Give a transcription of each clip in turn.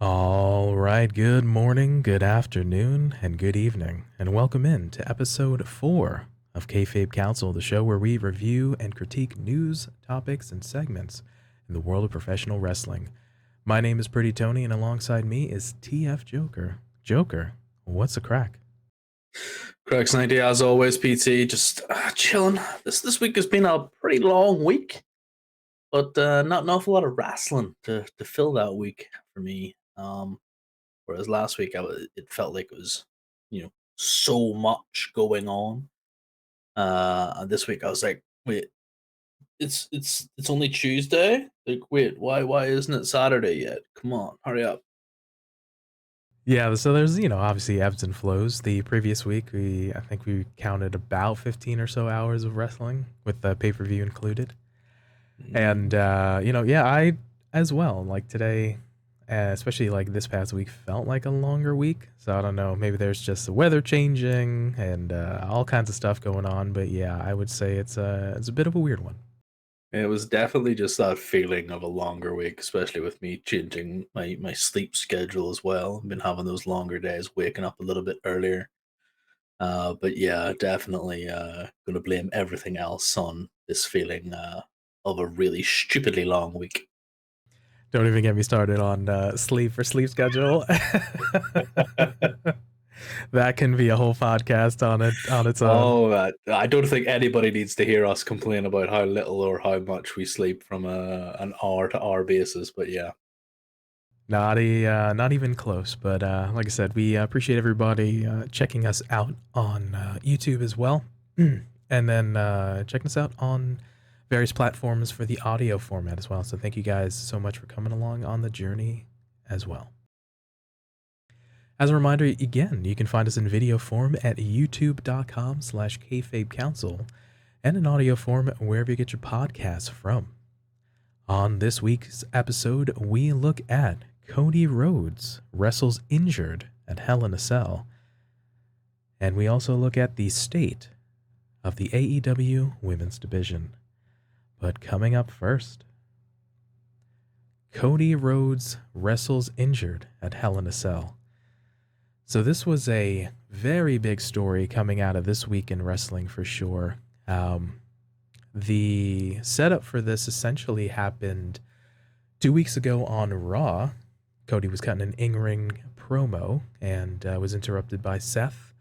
All right, good morning, good afternoon, and good evening, and welcome in to episode 4 of Kayfabe Kouncil, the show where we review and critique news, topics, and segments in the world of professional wrestling. My name is PrettyTony, and alongside me is TFJ0ker. Joker, what's the crack? Cracks 90 as always, PT. Just chilling. This week has been a pretty long week, but not an awful lot of wrestling to fill that week for me. Whereas last week it felt like it was so much going on. And this week I was like, wait, it's only Tuesday. Like, wait, why isn't it Saturday yet? Come on, hurry up. Yeah, so there's, obviously ebbs and flows. The previous week, I think we counted about 15 or so hours of wrestling with the pay-per-view included. And yeah, I as well, like today, especially like this past week, felt like a longer week. So I don't know, maybe there's just the weather changing and all kinds of stuff going on. But yeah, I would say it's a bit of a weird one. It was definitely just that feeling of a longer week, especially with me changing my sleep schedule as well. I've been having those longer days, waking up a little bit earlier. But yeah, definitely going to blame everything else on this feeling of a really stupidly long week. Don't even get me started on sleep or sleep schedule. That can be a whole podcast on its own. Oh, I don't think anybody needs to hear us complain about how little or how much we sleep from an hour to hour basis. But yeah. Not even close. But like I said, we appreciate everybody checking us out on YouTube as well, and then checking us out on various platforms for the audio format as well. So thank you guys so much for coming along on the journey as well. As a reminder, again, you can find us in video form at youtube.com/KayfabeKouncil and in audio form wherever you get your podcasts from. On this week's episode, we look at Cody Rhodes wrestles injured at Hell in a Cell. And we also look at the state of the AEW women's division. But coming up first, Cody Rhodes wrestles injured at Hell in a Cell. So this was a very big story coming out of this week in wrestling for sure. The setup for this essentially happened 2 weeks ago on Raw. Cody was cutting an in-ring promo and was interrupted by Seth.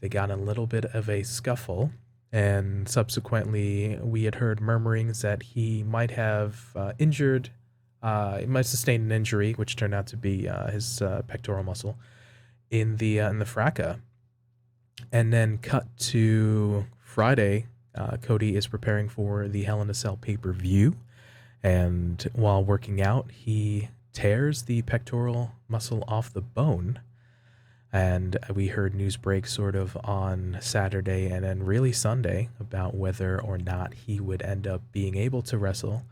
They got in a little bit of a scuffle, and subsequently we had heard murmurings that he might have he might sustain an injury, which turned out to be his pectoral muscle in the fracas. And then cut to Friday, Cody is preparing for the Hell in a Cell pay-per-view, and while working out, he tears the pectoral muscle off the bone. And we heard news break sort of on Saturday and then really Sunday about whether or not he would end up being able to wrestle,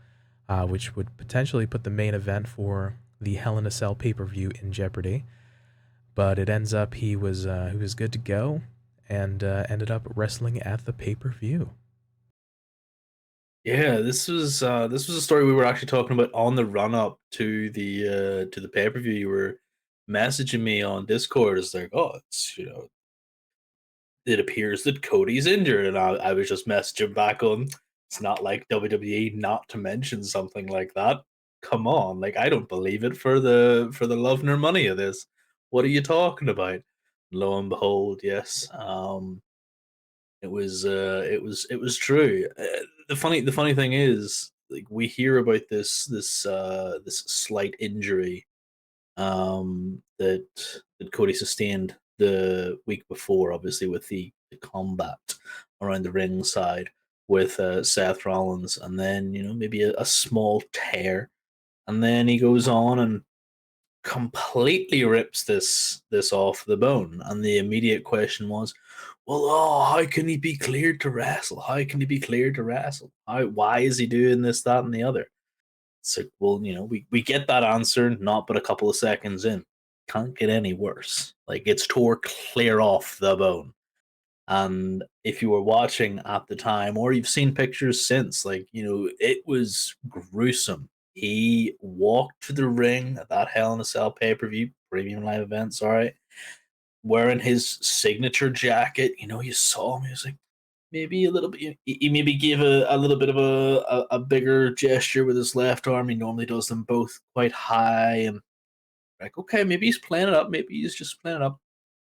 which would potentially put the main event for the Hell in a Cell pay-per-view in jeopardy. But it ends up he was good to go and ended up wrestling at the pay-per-view. Yeah, this was a story we were actually talking about on the run up to the pay per view. You were messaging me on Discord. It's like, oh, it appears that Cody's injured, and I was just messaging back on. It's not like WWE not to mention something like that. Come on, like I don't believe it for the love nor money of this. What are you talking about? Lo and behold, yes. It was true. The funny thing is, like we hear about this slight injury that Cody sustained the week before, obviously with the combat around the ring side with Seth Rollins, and then maybe a small tear, and then he goes on and completely rips this off the bone. And the immediate question was, well, oh, how can he be cleared to wrestle? How can he be cleared to wrestle? Why is he doing this, that, and the other? It's like, well, we get that answer not but a couple of seconds in. Can't get any worse. Like it's tore clear off the bone. And if you were watching at the time, or you've seen pictures since, like, it was gruesome. He walked to the ring at that Hell in a Cell pay per view, premium live event, sorry, wearing his signature jacket. You saw him, he was like, maybe a little bit. He maybe gave a little bit of a bigger gesture with his left arm. He normally does them both quite high, and like, okay, maybe he's playing it up. Maybe he's just playing it up.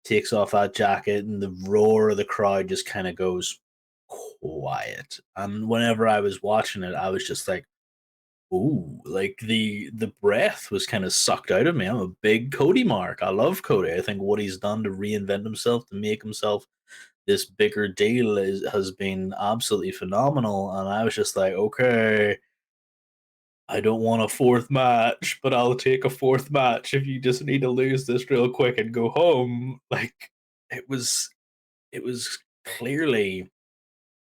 Takes off that jacket, and the roar of the crowd just kind of goes quiet. And whenever I was watching it, I was just like, ooh, like the breath was kind of sucked out of me. I'm a big Cody mark. I love Cody. I think what he's done to reinvent himself, to make himself this bigger deal, has been absolutely phenomenal. And I was just like, okay, I don't want a fourth match, but I'll take a fourth match if you just need to lose this real quick and go home. Like, it was it was clearly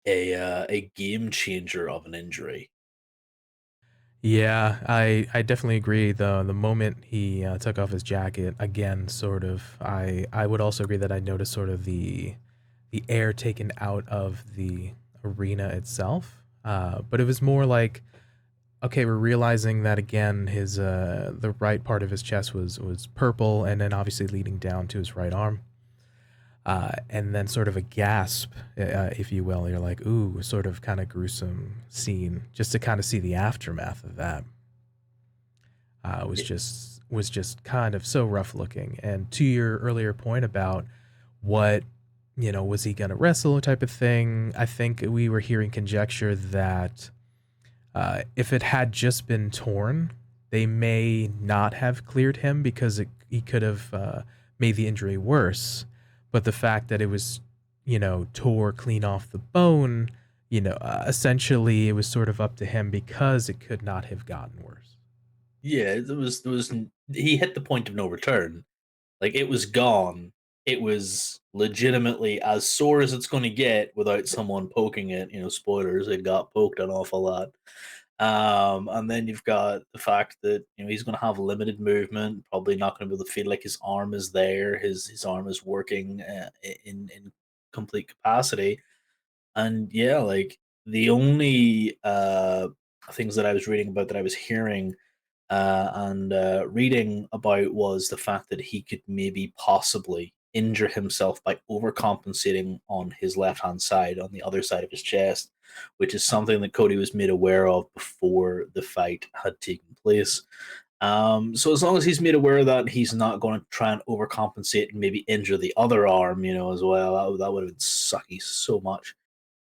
a game changer of an injury. Yeah, I definitely agree. The moment he took off his jacket again, sort of, I would also agree that I noticed sort of the air taken out of the arena itself. But it was more like, okay, we're realizing that again, his the right part of his chest was purple, and then obviously leading down to his right arm. And then sort of a gasp, if you will. You're like, ooh, sort of kind of gruesome scene, just to kind of see the aftermath of that. Was It, just kind of so rough looking. And to your earlier point about what, was he gonna wrestle type of thing, I think we were hearing conjecture that if it had just been torn, they may not have cleared him because he could have made the injury worse. But the fact that it was, tore clean off the bone, essentially it was sort of up to him because it could not have gotten worse. yeah, there was he hit the point of no return. Like, it was gone. It was legitimately as sore as it's going to get without someone poking it. Spoilers, it got poked an awful lot. And then you've got the fact that he's going to have limited movement, probably not going to be able to feel like his arm is there. His arm is working in complete capacity. And yeah, like, the only things that I was reading about, that I was hearing and reading about, was the fact that he could maybe possibly injure himself by overcompensating on his left hand side, on the other side of his chest, which is something that Cody was made aware of before the fight had taken place. So as long as he's made aware of that, he's not going to try and overcompensate and maybe injure the other arm, as well. That would have been sucky so much.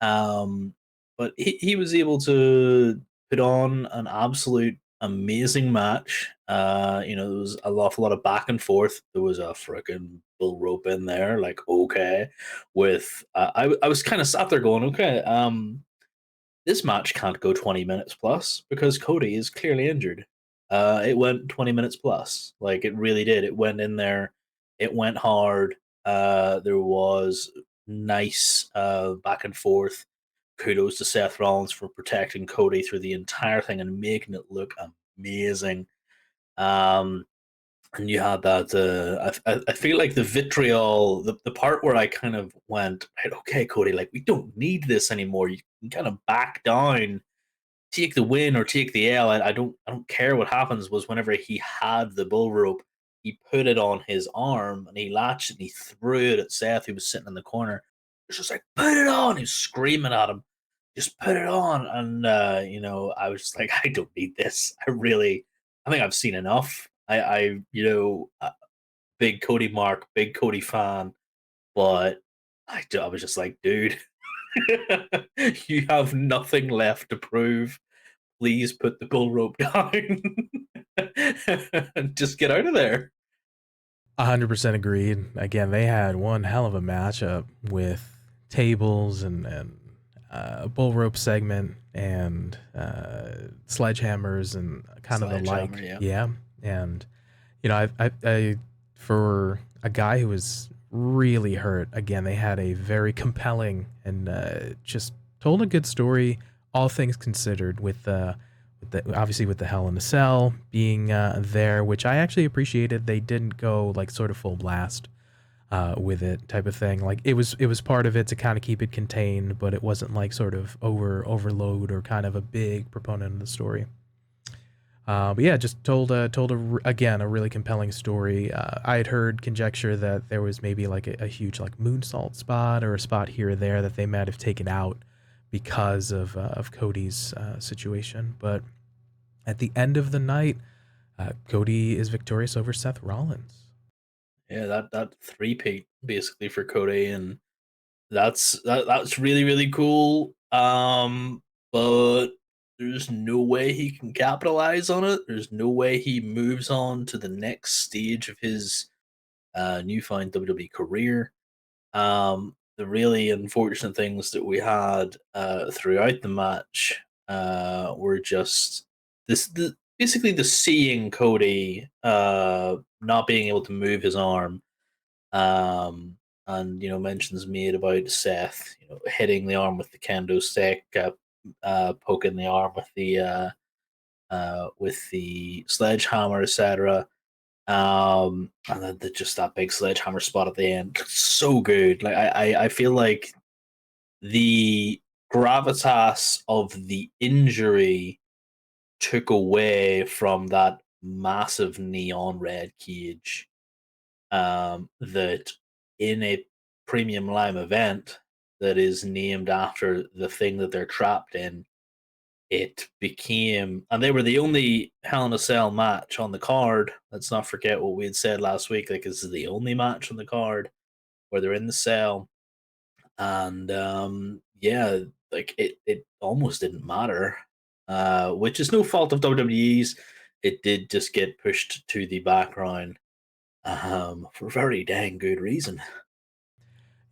Um, but he was able to put on an absolute amazing match. There was a lot of back and forth. There was a freaking bull rope in there, like, okay. With I was kind of sat there going, okay, this match can't go 20 minutes plus because Cody is clearly injured. It went 20 minutes plus. Like, it really did. It went in there. It went hard. There was nice back and forth. Kudos to Seth Rollins for protecting Cody through the entire thing and making it look amazing. Um, and you had that. I feel like the vitriol, the part where I kind of went, right, okay, Cody, like, we don't need this anymore. You can kind of back down, take the win or take the L. I don't care what happens. Was whenever he had the bull rope, he put it on his arm and he latched it and he threw it at Seth, who was sitting in the corner. It's just like, put it on. He's screaming at him, just put it on. And I was just like, I don't need this. I think I've seen enough. Big Cody mark, big Cody fan, but I was just like, dude, you have nothing left to prove. Please put the bull rope down and just get out of there. 100% agreed. Again, they had one hell of a matchup with tables and a bull rope segment and sledgehammers and kind of the Sledgehammer, like. yeah. Yeah, and I for a guy who was really hurt, again, they had a very compelling and just told a good story, all things considered, with the obviously with the Hell in a Cell being there, which I actually appreciated. They didn't go like sort of full blast. with it type of thing. Like it was part of it to kind of keep it contained, but it wasn't like sort of overload or kind of a big proponent of the story. But yeah, just again a really compelling story. I had heard conjecture that there was maybe like a huge like moonsault spot or a spot here or there that they might have taken out because of Cody's situation. But at the end of the night, Cody is victorious over Seth Rollins. Yeah, that three-peat basically for Cody, and that's really really cool. But there's no way he can capitalize on it. There's no way he moves on to the next stage of his newfound WWE career. The really unfortunate things that we had throughout the match were just basically the seeing Cody not being able to move his arm, um, and mentions made about Seth, hitting the arm with the kendo stick, poking the arm with the sledgehammer, etc. And then just that big sledgehammer spot at the end, so good. Like I feel like the gravitas of the injury took away from that massive neon red cage. That in a premium lime event that is named after the thing that they're trapped in, it became, and they were the only Hell in a Cell match on the card. Let's not forget what we had said last week. Like, this is the only match on the card where they're in the cell, and yeah, like it almost didn't matter, which is no fault of WWE's. It did just get pushed to the background, for very dang good reason.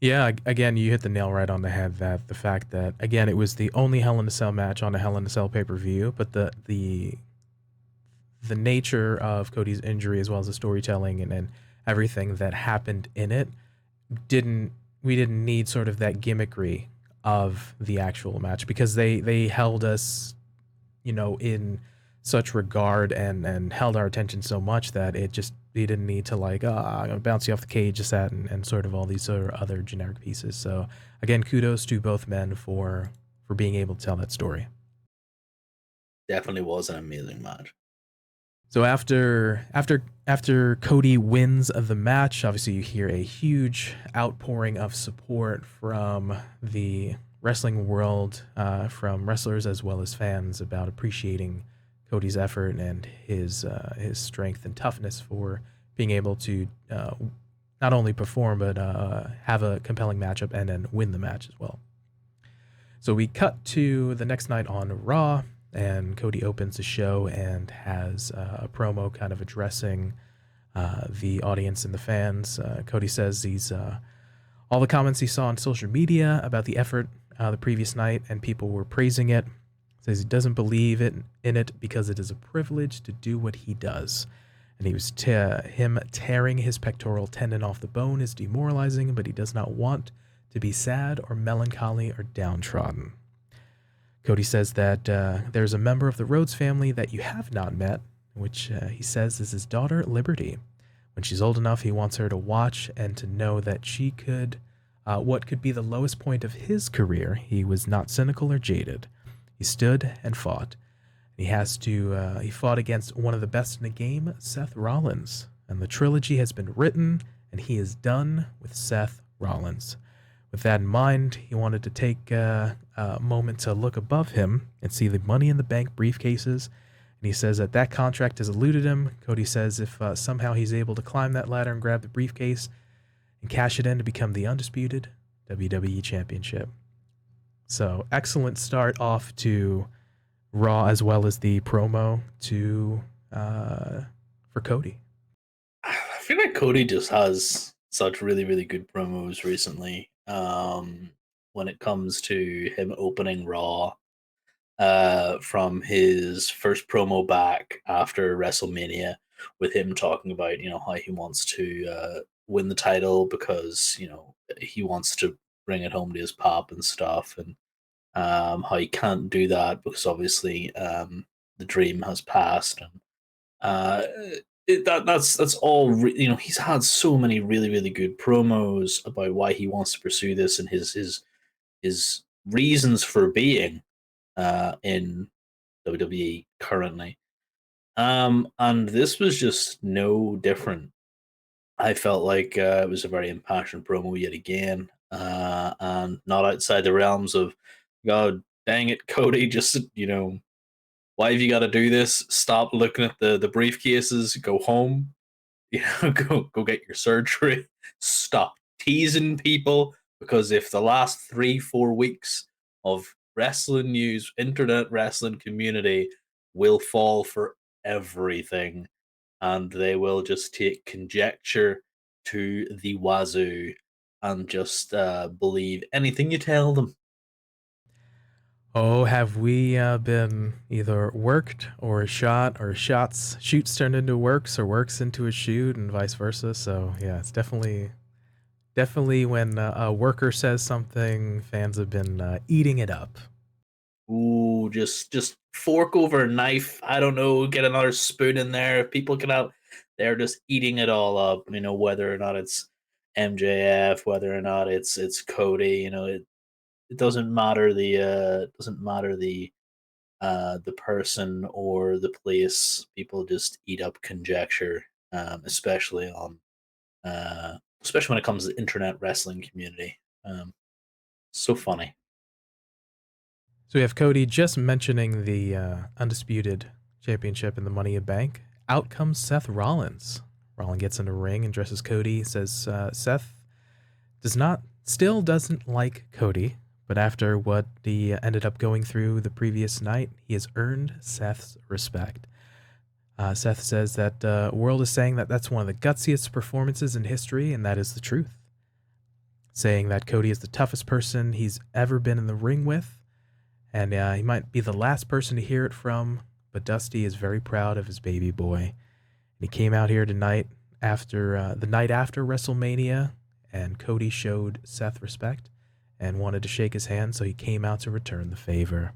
Yeah, again, you hit the nail right on the head that the fact that again it was the only Hell in a Cell match on a Hell in a Cell pay-per-view, but the nature of Cody's injury as well as the storytelling and everything that happened in it didn't we didn't need sort of that gimmickry of the actual match because they held us, in such regard and held our attention so much that it just they didn't need to like I'm gonna bounce you off the cage, just that and sort of all these sort of other generic pieces. So again, kudos to both men for being able to tell that story. Definitely was an amazing match. So after Cody wins the match, obviously you hear a huge outpouring of support from the wrestling world, from wrestlers as well as fans about appreciating Cody's effort and his strength and toughness for being able to not only perform but have a compelling matchup and then win the match as well. So we cut to the next night on Raw, and Cody opens the show and has a promo kind of addressing the audience and the fans. Cody says he's all the comments he saw on social media about the effort the previous night, and people were praising it. Says he doesn't believe in it because it is a privilege to do what he does. And he was him tearing his pectoral tendon off the bone is demoralizing, but he does not want to be sad or melancholy or downtrodden. Cody says that there's a member of the Rhodes family that you have not met, which he says is his daughter, Liberty. When she's old enough, he wants her to watch and to know that she could, what could be the lowest point of his career, he was not cynical or jaded. He stood and fought. He fought against one of the best in the game, Seth Rollins. And the trilogy has been written, and he is done with Seth Rollins. With that in mind, he wanted to take a moment to look above him and see the Money in the Bank briefcases. And he says that contract has eluded him. Cody says if somehow he's able to climb that ladder and grab the briefcase and cash it in to become the undisputed WWE Championship. So excellent start off to Raw as well as the promo to for Cody. I feel like Cody just has such really, really good promos recently. When it comes to him opening Raw, from his first promo back after WrestleMania, with him talking about how he wants to win the title because he wants to bring it home to his pop and stuff, and how he can't do that because obviously the dream has passed, and uh, that's all. He's had so many really really good promos about why he wants to pursue this and his reasons for being in WWE currently. And this was just no different. I felt like it was a very impassioned promo yet again, and not outside the realms of, God dang it, Cody, just why have you got to do this? Stop looking at the briefcases. Go home. Go get your surgery. Stop teasing people, because if the last 3 4 weeks of wrestling news, internet wrestling community will fall for everything, and they will just take conjecture to the wazoo and just believe anything you tell them. Oh, have we been either worked or shot, or shoots turned into works, or works into a shoot, and vice versa? So yeah, it's definitely when a worker says something, fans have been eating it up. Ooh, just fork over a knife. I don't know. Get another spoon in there. People get out. They're just eating it all up. Whether or not it's MJF, whether or not it's Cody. It doesn't matter the person or the place. People just eat up conjecture, especially when it comes to the internet wrestling community. So funny. So we have Cody just mentioning the undisputed championship and the Money in Bank. Out comes Seth Rollins. Rollins gets in the ring and dresses Cody. Says Seth still doesn't like Cody, but after what he ended up going through the previous night, he has earned Seth's respect. Seth says that World is saying that that's one of the gutsiest performances in history, and that is the truth. Saying that Cody is the toughest person he's ever been in the ring with, and he might be the last person to hear it from, but Dusty is very proud of his baby boy. And he came out here tonight after the night after WrestleMania, and Cody showed Seth respect and wanted to shake his hand, so he came out to return the favor.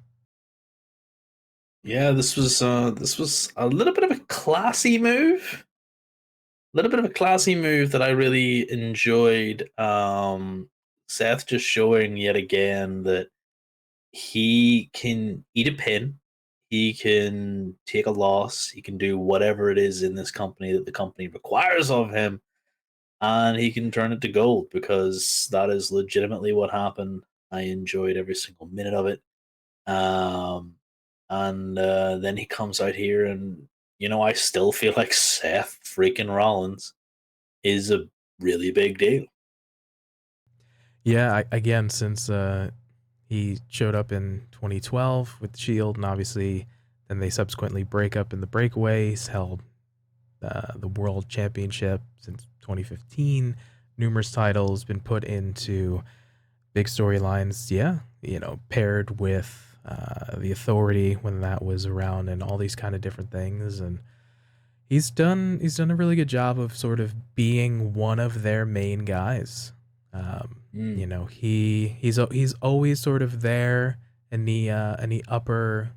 Yeah, this was a little bit of a classy move. A little bit of a classy move that I really enjoyed. Seth just showing yet again that he can eat a pin, he can take a loss, he can do whatever it is in this company that the company requires of him, and he can turn it to gold, because that is legitimately what happened. I enjoyed every single minute of it. Um, and then he comes out here, and I still feel like Seth freaking Rollins is a really big deal. Yeah, again, since he showed up in 2012 with the Shield, and obviously then they subsequently break up in the breakaways, held the World Championship since 2015, numerous titles been put into big storylines. Yeah, paired with the Authority when that was around, and all these kind of different things. And he's done a really good job of sort of being one of their main guys. Mm. He's always sort of there in the upper,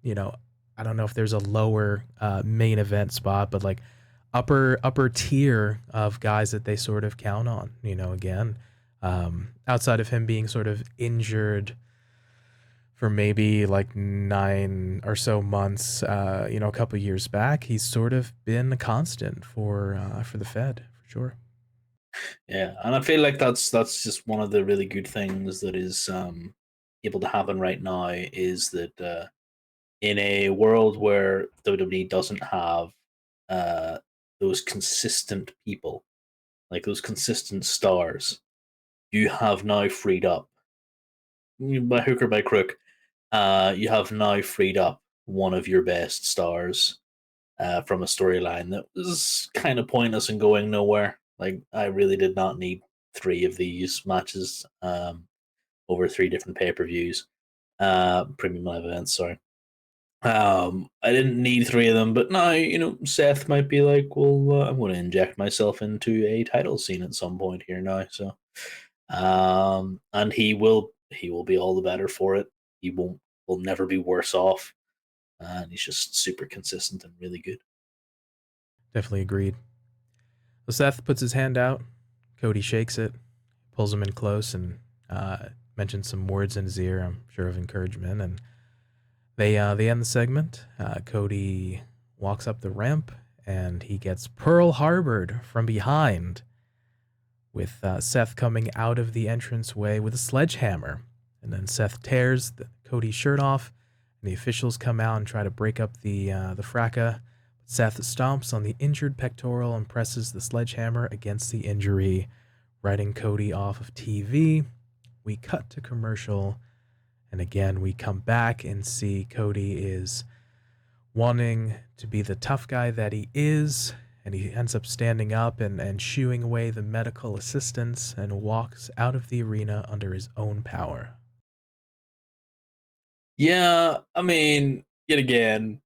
you know, I don't know if there's a lower main event spot, but like upper tier of guys that they sort of count on. Again, outside of him being sort of injured for maybe like 9 or so months, a couple years back, he's sort of been a constant for the Fed for sure. Yeah, and I feel like that's just one of the really good things that is able to happen right now, is that in a world where WWE doesn't have uh, those consistent people, like those consistent stars, you have now freed up, by hook or by crook, you have now freed up one of your best stars from a storyline that was kind of pointless and going nowhere. Like, I really did not need three of these matches over three different pay-per-views, premium live events. Sorry, I didn't need three of them, but now Seth might be like, well, I'm going to inject myself into a title scene at some point here now. So, and he will be all the better for it. He will never be worse off, and he's just super consistent and really good. Definitely agreed. So Seth puts his hand out. Cody shakes it, pulls him in close, and mentions some words in his ear, I'm sure of encouragement. And they end the segment. Cody walks up the ramp, and he gets Pearl Harbored from behind, with Seth coming out of the entranceway with a sledgehammer. And then Seth tears Cody's shirt off, and the officials come out and try to break up the fracas. Seth stomps on the injured pectoral and presses the sledgehammer against the injury, writing Cody off of TV. We cut to commercial, and again we come back and see Cody is wanting to be the tough guy that he is, and he ends up standing up and shooing away the medical assistants and walks out of the arena under his own power. Yeah, I mean, yet again,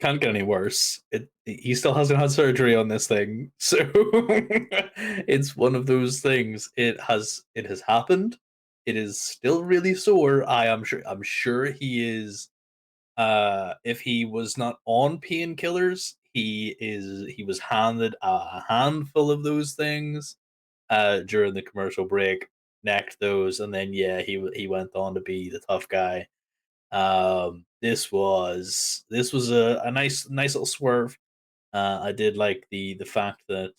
can't get any worse. He still hasn't had surgery on this thing, so it's one of those things. It has happened. It is still really sore. I'm sure he is. If he was not on painkillers, he was handed a handful of those things during the commercial break, necked those, and then yeah, he went on to be the tough guy. This was a nice little swerve. I did like the fact that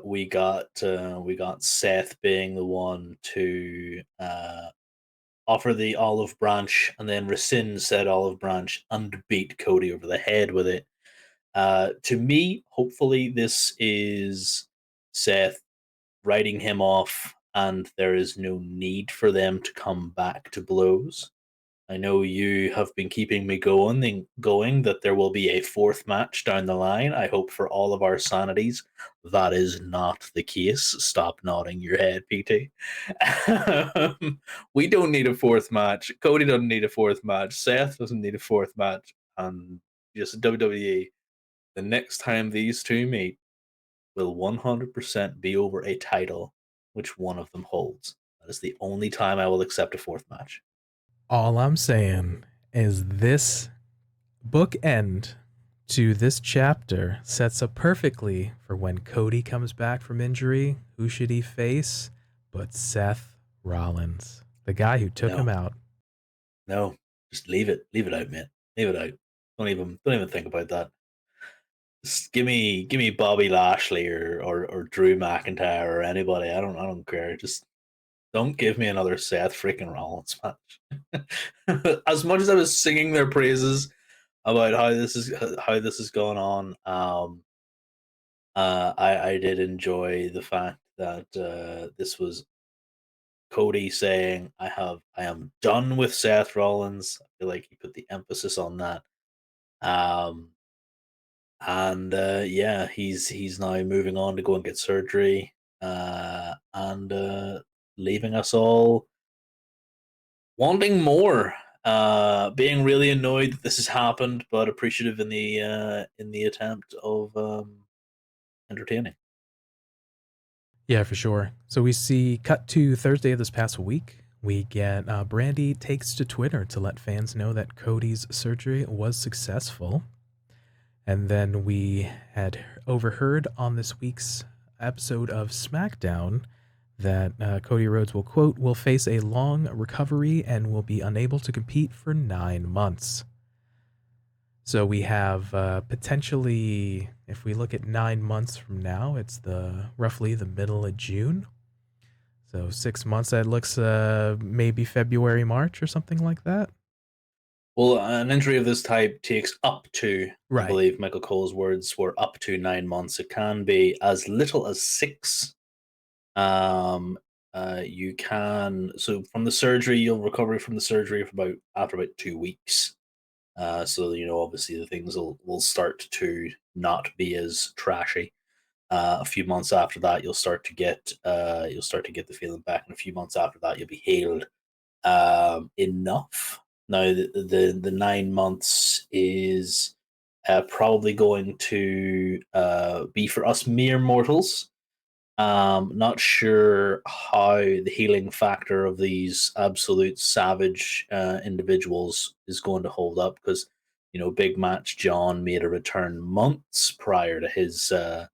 we got Seth being the one to offer the olive branch and then rescind said olive branch and beat Cody over the head with it. To me, hopefully, this is Seth writing him off, and there is no need for them to come back to blows. I know you have been keeping me going that there will be a fourth match down the line. I hope for all of our sanities that is not the case. Stop nodding your head, PT. We don't need a fourth match. Cody doesn't need a fourth match. Seth doesn't need a fourth match. And just WWE, the next time these two meet will 100% be over a title which one of them holds. That is the only time I will accept a fourth match. All I'm saying is this bookend to this chapter sets up perfectly for when Cody comes back from injury. Who should he face but Seth Rollins, the guy who took him No, out? no, just leave it out, man. Leave it out. Don't even think about that. Just give me Bobby Lashley or Drew McIntyre or anybody. I don't care. Just don't give me another Seth freaking Rollins match. As much as I was singing their praises about how this is going on, I did enjoy the fact that this was Cody saying, I am done with Seth Rollins." I feel like he put the emphasis on that. Um, and yeah, he's now moving on to go and get surgery, and leaving us all wanting more. Being really annoyed that this has happened, but appreciative in the attempt of entertaining. Yeah, for sure. So we see cut to Thursday of this past week. We get Brandy takes to Twitter to let fans know that Cody's surgery was successful. And then we had overheard on this week's episode of SmackDown that Cody Rhodes will, quote, will face a long recovery and will be unable to compete for 9 months. So we have potentially, if we look at 9 months from now, it's roughly the middle of June. So 6 months, that looks maybe February, March or something like that. Well, an injury of this type takes up to, I Right. believe Michael Cole's words were up to 9 months. It can be as little as six. You can, so from the surgery, you'll recover from the surgery for after about 2 weeks. So obviously the things will start to not be as trashy. A few months after that, you'll start to get the feeling back, and a few months after that, you'll be healed enough. Now, the 9 months is probably going to be for us mere mortals. Not sure how the healing factor of these absolute savage individuals is going to hold up, because Big Match John made a return months prior to his. I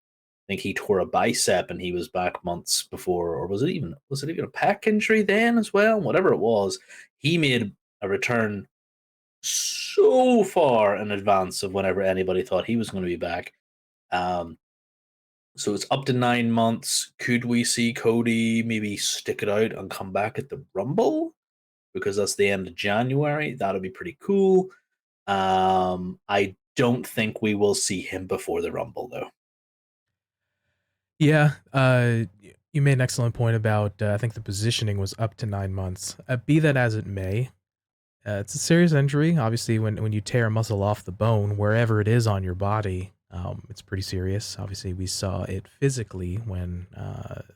think he tore a bicep and he was back months before, or was it even a pec injury then as well? Whatever it was, he made a return so far in advance of whenever anybody thought he was going to be back. Um, so it's up to 9 months. Could we see Cody maybe stick it out and come back at the Rumble? Because that's the end of January. That'll be pretty cool. I don't think we will see him before the Rumble, though. Yeah, you made an excellent point about I think the positioning was up to 9 months. Be that as it may, it's a serious injury. Obviously, when you tear a muscle off the bone, wherever it is on your body, it's pretty serious. Obviously, we saw it physically when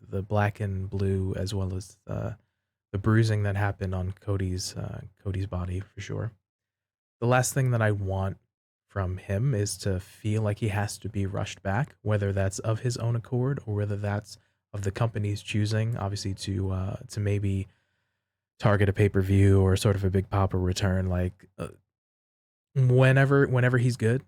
the black and blue, as well as the bruising that happened on Cody's body for sure. The last thing that I want from him is to feel like he has to be rushed back, whether that's of his own accord or whether that's of the company's choosing, obviously to maybe target a pay-per-view or sort of a big pop or return. Like whenever he's good,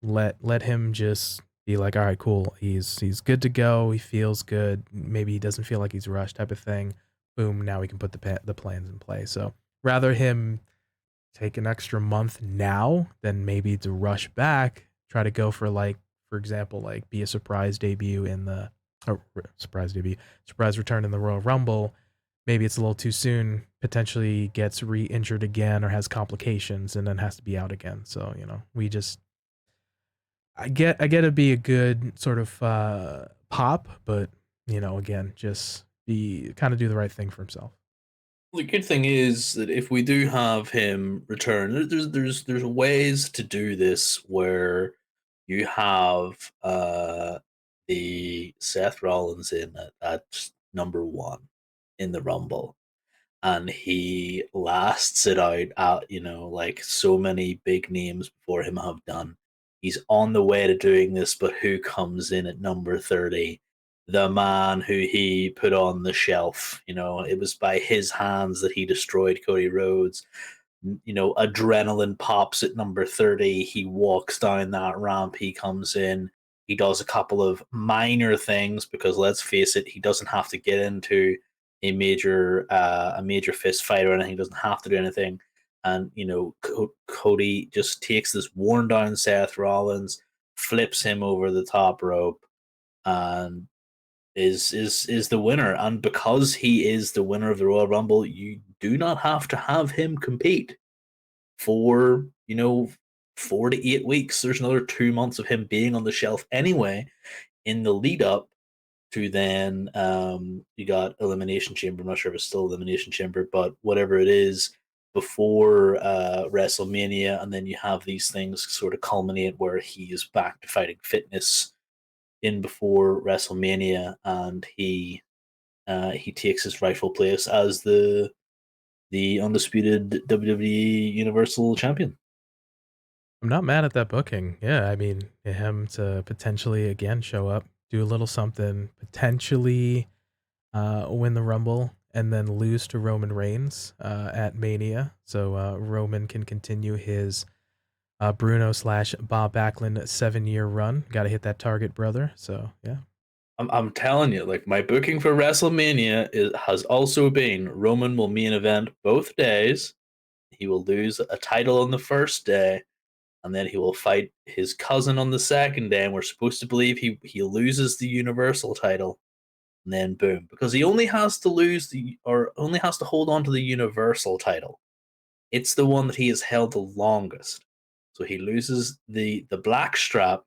let him just be like, all right, cool, he's good to go, he feels good, maybe he doesn't feel like he's rushed, type of thing. Boom, now we can put the plans in place. So rather him take an extra month now than maybe to rush back, try to go for, like, for example, like be a surprise debut in the or surprise debut, surprise return in the Royal Rumble. Maybe it's a little too soon, potentially gets re-injured again or has complications and then has to be out again. So, we just I get it'd be a good sort of pop, but again, just be kind of do the right thing for himself. The good thing is that if we do have him return, there's ways to do this where you have the Seth Rollins in at number one in the Rumble, and he lasts it out at like so many big names before him have done. He's on the way to doing this, but who comes in at number 30? The man who he put on the shelf. It was by his hands that he destroyed Cody Rhodes. Adrenaline pops at number 30. He walks down that ramp. He comes in. He does a couple of minor things because let's face it, he doesn't have to get into a major fist fight or anything. He doesn't have to do anything. And Cody just takes this worn down Seth Rollins, flips him over the top rope, and is the winner. And because he is the winner of the Royal Rumble, you do not have to have him compete for 4 to 8 weeks. There's another 2 months of him being on the shelf anyway in the lead up to then you got Elimination Chamber. I'm not sure if it's still Elimination Chamber, but whatever it is before WrestleMania, and then you have these things sort of culminate where he is back to fighting fitness in before WrestleMania, and he takes his rightful place as the undisputed WWE Universal Champion. I'm not mad at that booking. Yeah, I mean, him to potentially again show up, do a little something, potentially win the Rumble, and then lose to Roman Reigns at Mania. So Roman can continue his Bruno slash Bob Backlund 7-year run. Got to hit that target, brother. So yeah. I'm telling you, like my booking for WrestleMania has also been Roman will main event both days. He will lose a title on the first day, and then he will fight his cousin on the second day. And we're supposed to believe he loses the Universal title, and then boom, because he only has to only has to hold on to the Universal title. It's the one that he has held the longest. So he loses the black strap,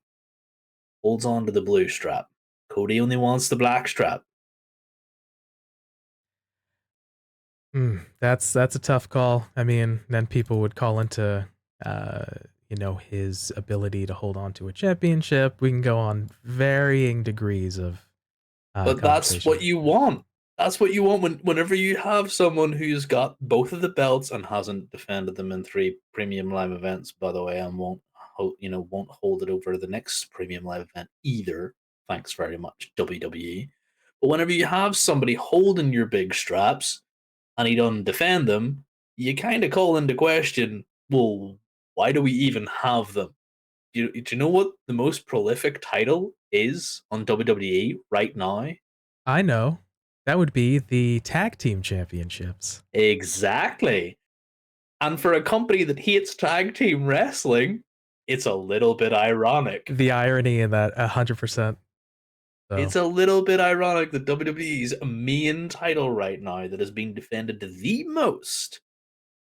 holds on to the blue strap. Cody only wants the black strap. That's a tough call. I mean, then people would call into uh, his ability to hold on to a championship. We can go on varying degrees of But that's what conversation. you want. That's what you want whenever you have someone who's got both of the belts and hasn't defended them in 3 premium live events, by the way, and won't hold it over the next premium live event either. Thanks very much, WWE. But whenever you have somebody holding your big straps and he doesn't defend them, you kind of call into question, well, Why do we even have them? Do you know what the most prolific title is on WWE right now? I know. That would be the tag team championships. Exactly. And for a company that hates tag team wrestling, it's a little bit ironic. The irony in that, 100%. It's So, a little bit ironic that WWE's main title right now that has been defended the most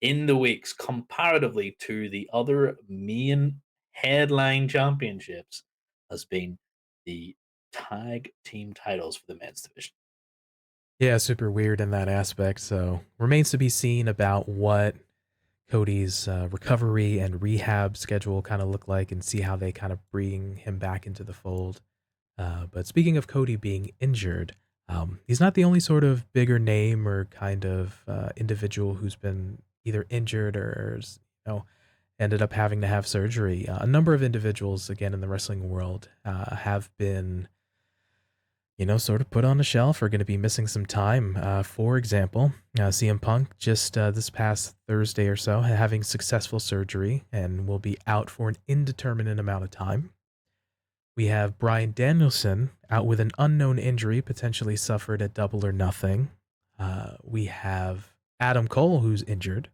in the weeks comparatively to the other main headline championships has been the tag team titles for the men's division. yeah, super weird in that aspect. So, remains to be seen about what Cody's recovery and rehab schedule kind of look like and see how they kind of bring him back into the fold. But speaking of Cody being injured, he's not the only sort of bigger name or kind of individual who's been either injured or ended up having to have surgery. A number of individuals, again, in the wrestling world, have been, sort of put on the shelf or going to be missing some time. For example, CM Punk just this past Thursday or so having successful surgery and will be out for an indeterminate amount of time. We have Bryan Danielson out with an unknown injury, potentially suffered at Double or Nothing. We have Adam Cole, who's injured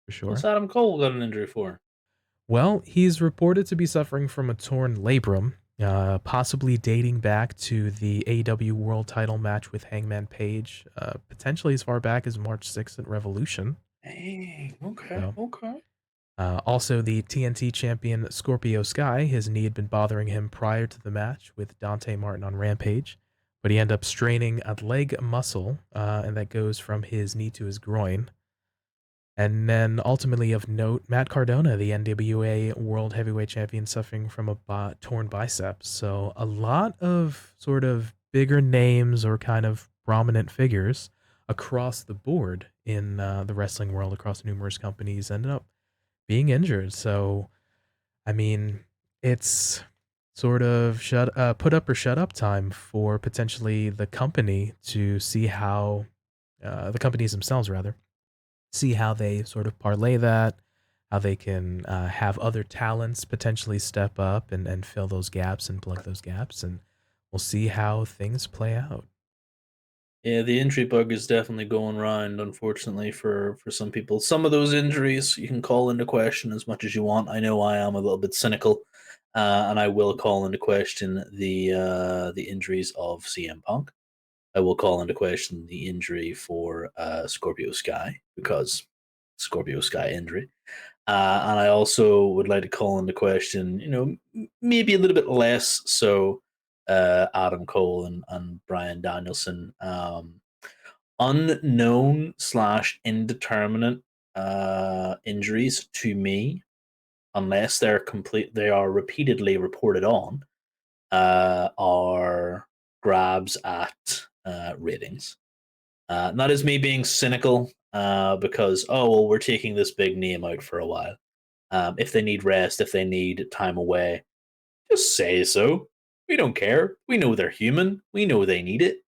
for What's sure. Adam Cole got an injury for? Well, he's reported to be suffering from a torn labrum, possibly dating back to the AEW World Title match with Hangman Page, potentially as far back as March 6th at Revolution. Dang, okay, So, okay. also, the TNT champion Scorpio Sky, his knee had been bothering him prior to the match with Dante Martin on Rampage, but he ended up straining a leg muscle, and that goes from his knee to his groin. And then, ultimately, of note, Matt Cardona, the NWA World Heavyweight Champion, suffering from a torn bicep. So, a lot of sort of bigger names or kind of prominent figures across the board in the wrestling world, across numerous companies, ended up being injured. So, I mean, it's sort of put up or shut up time for potentially the company to see how the companies themselves rather see how they sort of parlay that, how they can have other talents potentially step up and fill those gaps and plug those gaps, and we'll see how things play out. Yeah, the injury bug is definitely going around, unfortunately, for some people. Some of those injuries you can call into question as much as you want. I know I am a little bit cynical, and I will call into question the injuries of CM Punk. I will call into question the injury for Scorpio Sky because Scorpio Sky injury. And I also would like to call into question, maybe a little bit less so Adam Cole and Bryan Danielson. Unknown slash indeterminate injuries to me, unless they are repeatedly reported on, are grabs at ratings. And that is me being cynical because, oh, well, we're taking this big name out for a while. If they need rest, if they need time away, just say so. We don't care. We know they're human. We know they need it.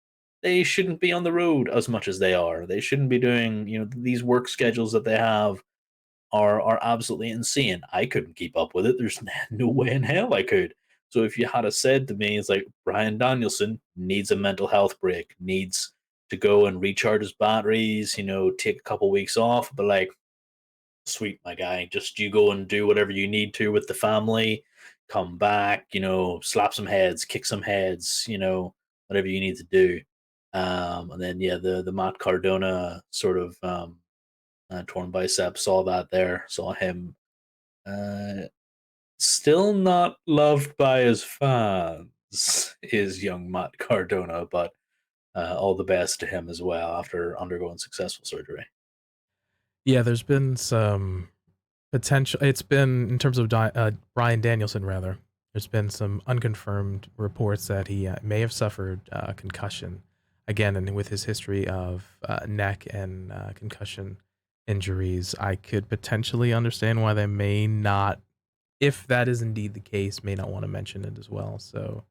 They shouldn't be on the road as much as they are. They shouldn't be doing, these work schedules that they have are absolutely insane. I couldn't keep up with it. There's no way in hell I could. So if you had said to me, it's like Bryan Danielson needs a mental health break, needs to go and recharge his batteries, take a couple weeks off, but like, sweet, my guy, just you go and do whatever you need to with the family, come back, slap some heads, kick some heads, whatever you need to do. And then yeah, the Matt Cardona sort of torn bicep. Saw that there. Saw him. Still not loved by his fans. Is young Matt Cardona, but all the best to him as well after undergoing successful surgery. Yeah, there's been some potential. It's been in terms of Bryan Danielson rather. There's been some unconfirmed reports that he may have suffered concussion again, and with his history of neck and concussion injuries, I could potentially understand why they may not, if that is indeed the case, may not want to mention it as well. So,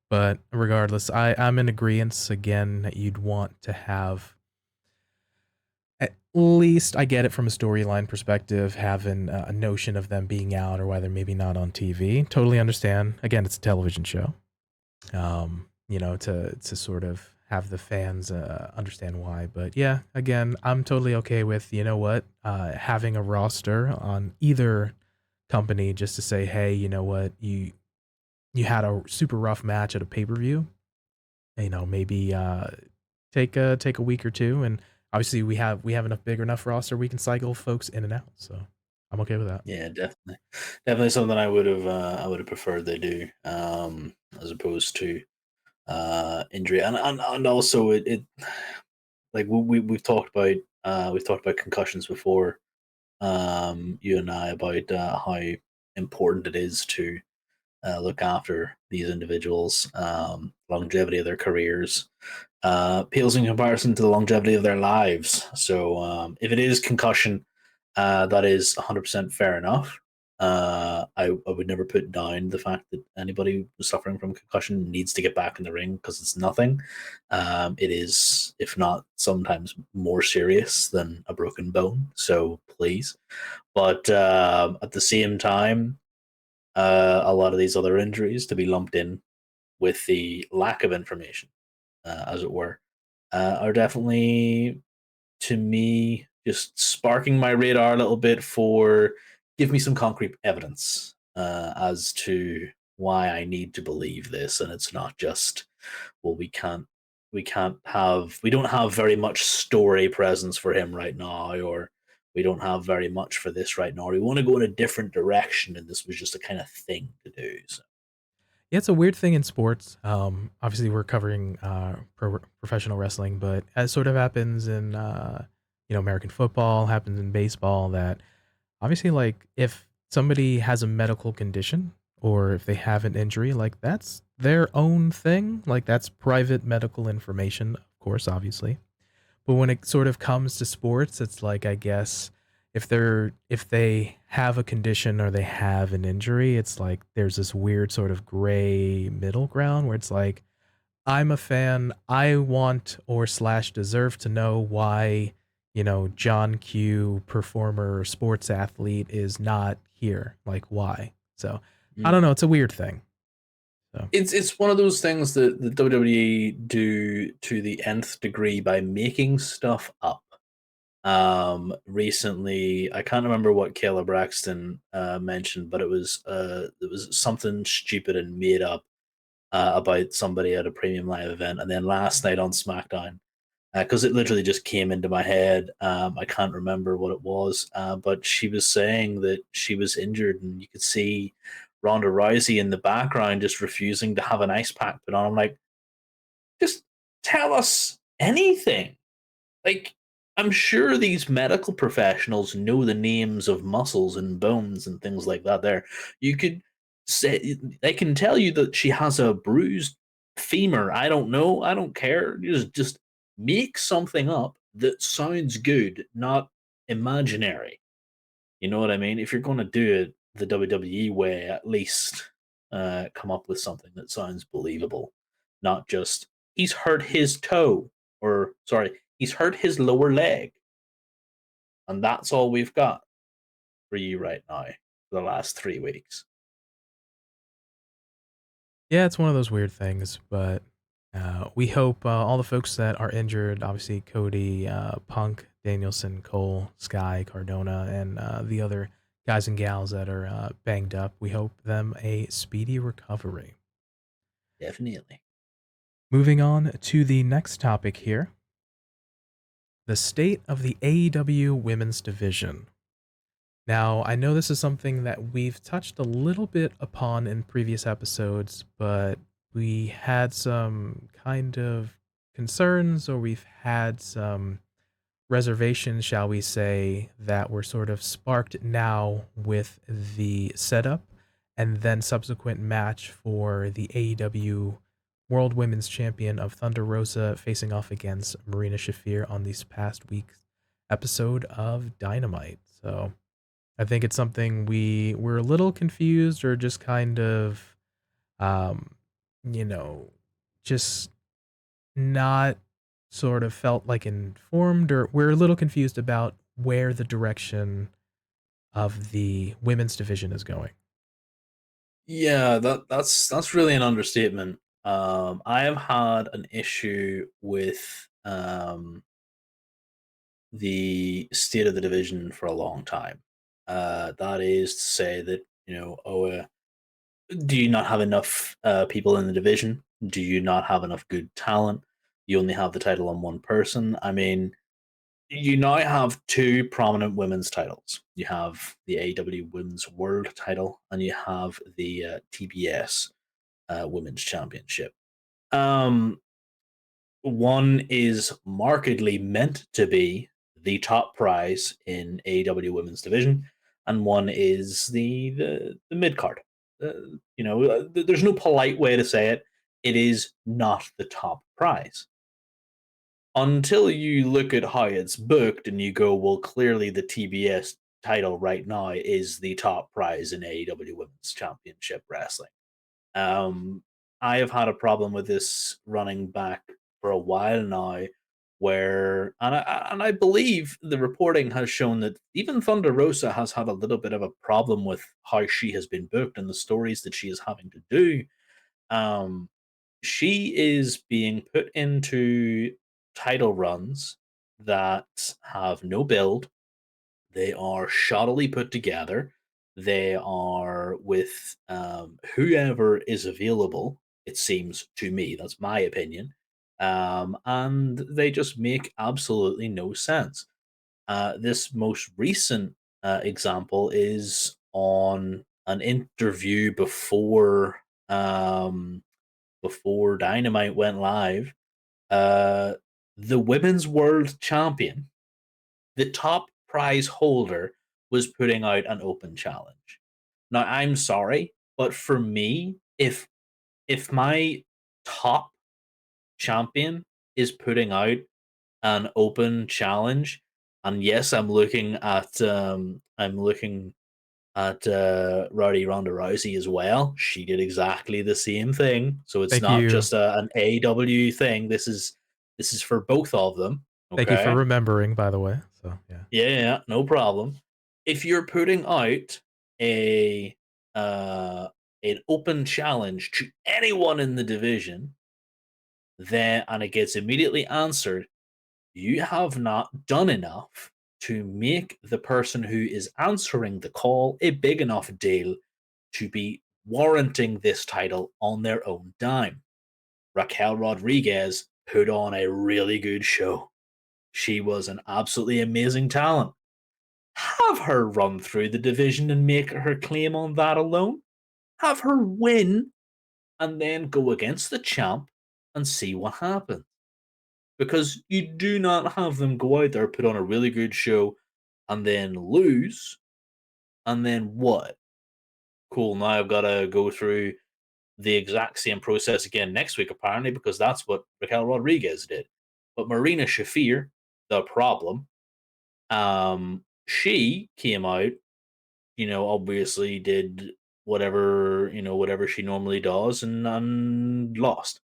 but regardless, I'm in agreement again that you'd want to have least I get it from a storyline perspective, having a notion of them being out or why they're maybe not on TV. Totally understand. Again, it's a television show. To sort of have the fans understand why. But yeah, again, I'm totally okay with having a roster on either company just to say, hey, you know what, you had a super rough match at a pay per view. Maybe take a week or two, and obviously we have enough big enough roster we can cycle folks in and out. So I'm okay with that. Yeah, definitely something I would have preferred they do, as opposed to injury, and also it like we've talked about concussions before, you and I, about how important it is to look after these individuals, longevity of their careers, pales in comparison to the longevity of their lives. So if it is concussion, that is 100% fair enough. I would never put down the fact that anybody suffering from concussion needs to get back in the ring, because it's nothing. It is, if not sometimes more serious than a broken bone. So please. But at the same time, a lot of these other injuries to be lumped in with the lack of information, as it were, are definitely, to me, just sparking my radar a little bit for give me some concrete evidence as to why I need to believe this, and it's not just, well, we don't have very much story presence for him right now, or we don't have very much for this right now, or we want to go in a different direction, and this was just a kind of thing to do. So Yeah, it's a weird thing in sports. Obviously, we're covering professional wrestling, but as sort of happens in American football, happens in baseball. That obviously, like if somebody has a medical condition or if they have an injury, like that's their own thing. Like that's private medical information, of course, obviously. But when it sort of comes to sports, it's like I guess if they have a condition or they have an injury, it's like there's this weird sort of gray middle ground where it's like I'm a fan, I want or slash deserve to know why, John Q performer or sports athlete is not here. Like why? So I don't know, it's a weird thing. So it's one of those things that the WWE do to the nth degree by making stuff up. Recently, I can't remember what Kayla Braxton mentioned, but it was something stupid and made up about somebody at a premium live event, and then last night on SmackDown, because it literally just came into my head. I can't remember what it was, but she was saying that she was injured, and you could see Ronda Rousey in the background just refusing to have an ice pack put on. I'm like, just tell us anything. Like, I'm sure these medical professionals know the names of muscles and bones and things like that. There, you could say they can tell you that she has a bruised femur. I don't know. I don't care. Just make something up that sounds good, not imaginary. You know what I mean? If you're going to do it the WWE way, at least come up with something that sounds believable, not just he's hurt his toe, or sorry, he's hurt his lower leg, and that's all we've got for you right now for the last 3 weeks. yeah, it's one of those weird things, but we hope all the folks that are injured, obviously Cody, Punk, Danielson, Cole, Sky, Cardona, and the other guys and gals that are banged up, we hope them a speedy recovery. Definitely. Moving on to the next topic here, the state of the AEW women's division. Now, I know this is something that we've touched a little bit upon in previous episodes, but we had some kind of concerns, or we've had some reservations, shall we say, that were sort of sparked now with the setup and then subsequent match for the AEW World Women's Champion of Thunder Rosa facing off against Marina Shafir on this past week's episode of Dynamite. So I think it's something we were a little confused or just kind of, um, you know, just not. sort of felt like informed, or we're a little confused about where the direction of the women's division is going. Yeah, that's really an understatement. I have had an issue with the state of the division for a long time. That is to say that do you not have enough people in the division? Do you not have enough good talent? You only have the title on one person. I mean, you now have two prominent women's titles. You have the AEW Women's World Title, and you have the TBS Women's Championship. Um, One is markedly meant to be the top prize in AEW Women's Division, and one is the mid card. There's no polite way to say it. It is not the top prize until you look at how it's booked and you go, well, clearly the TBS title right now is the top prize in AEW Women's Championship Wrestling. Um, I have had a problem with this running back for a while now, where and I believe the reporting has shown that even Thunder Rosa has had a little bit of a problem with how she has been booked and the stories that she is having to do. Um, she is being put into title runs that have no build. They are shoddily put together. They are with whoever is available, it seems to me. That's my opinion. And they just make absolutely no sense. This most recent example is on an interview before Dynamite went live. Uh, the women's world champion, the top prize holder, was putting out an open challenge. Now, I'm sorry, but for me, if my top champion is putting out an open challenge, and yes, I'm looking at Rowdy Ronda Rousey as well. She did exactly the same thing, so it's Thank not you. just an AW thing. This is for both of them. Thank you for Okay. remembering, by the way. So, yeah. Yeah, yeah, no problem. If you're putting out a uh, an open challenge to anyone in the division, then and it gets immediately answered, you have not done enough to make the person who is answering the call a big enough deal to be warranting this title on their own dime. Raquel Rodriguez put on a really good show. She was an absolutely amazing talent. Have her run through the division and make her claim on that alone. Have her win and then go against the champ and see what happens. Because you do not have them go out there, put on a really good show, and then lose, and then what? Cool, now I've got to go through the exact same process again next week, apparently, because that's what Raquel Rodriguez did. But Marina Shafir, the problem, she came out, obviously did whatever she normally does, and lost.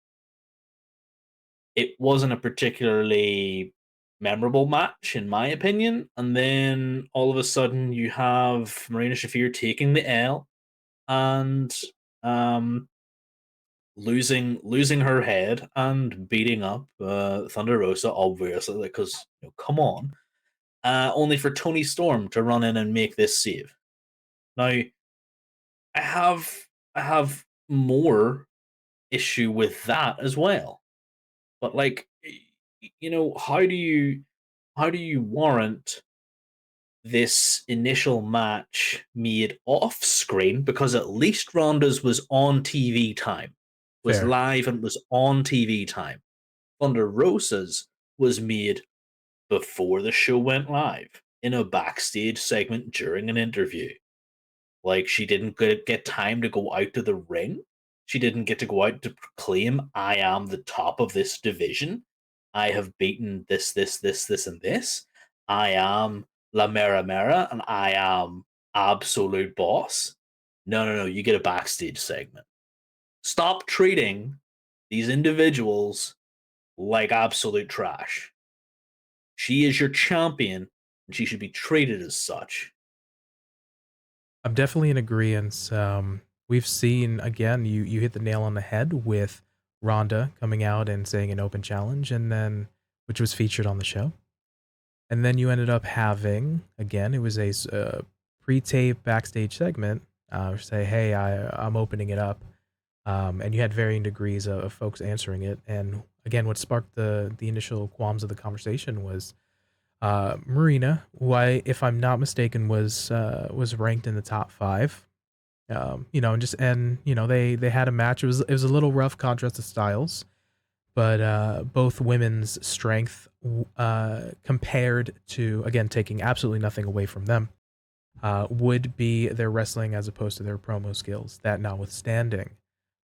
It wasn't a particularly memorable match, in my opinion. And then all of a sudden, you have Marina Shafir taking the L and um, losing her head and beating up Thunder Rosa, obviously, because come on. Only for Tony Storm to run in and make this save. Now, I have I have more issue with that as well. But like, how do you warrant this initial match made off screen, because at least Ronda's was on TV time, was Fair. live and was on TV time. Thunder Rosa's was made before the show went live in a backstage segment during an interview. Like, she didn't get time to go out to the ring. She didn't get to go out to proclaim, I am the top of this division. I have beaten this, and this. I am La Mera Mera, and I am absolute boss. No, no, no. You get a backstage segment. Stop treating these individuals like absolute trash. She is your champion, and she should be treated as such. I'm definitely in agreement. We've seen again, you hit the nail on the head with Rhonda coming out and saying an open challenge, and then which was featured on the show, and then you ended up having again, it was a pre-tape backstage segment. Say, hey, I'm opening it up, and you had varying degrees of folks answering it. And again, what sparked the initial qualms of the conversation was Marina, who if I'm not mistaken, was ranked in the top five. They had a match. It was a little rough contrast of styles, but both women's strength compared to again taking absolutely nothing away from them would be their wrestling as opposed to their promo skills. That notwithstanding,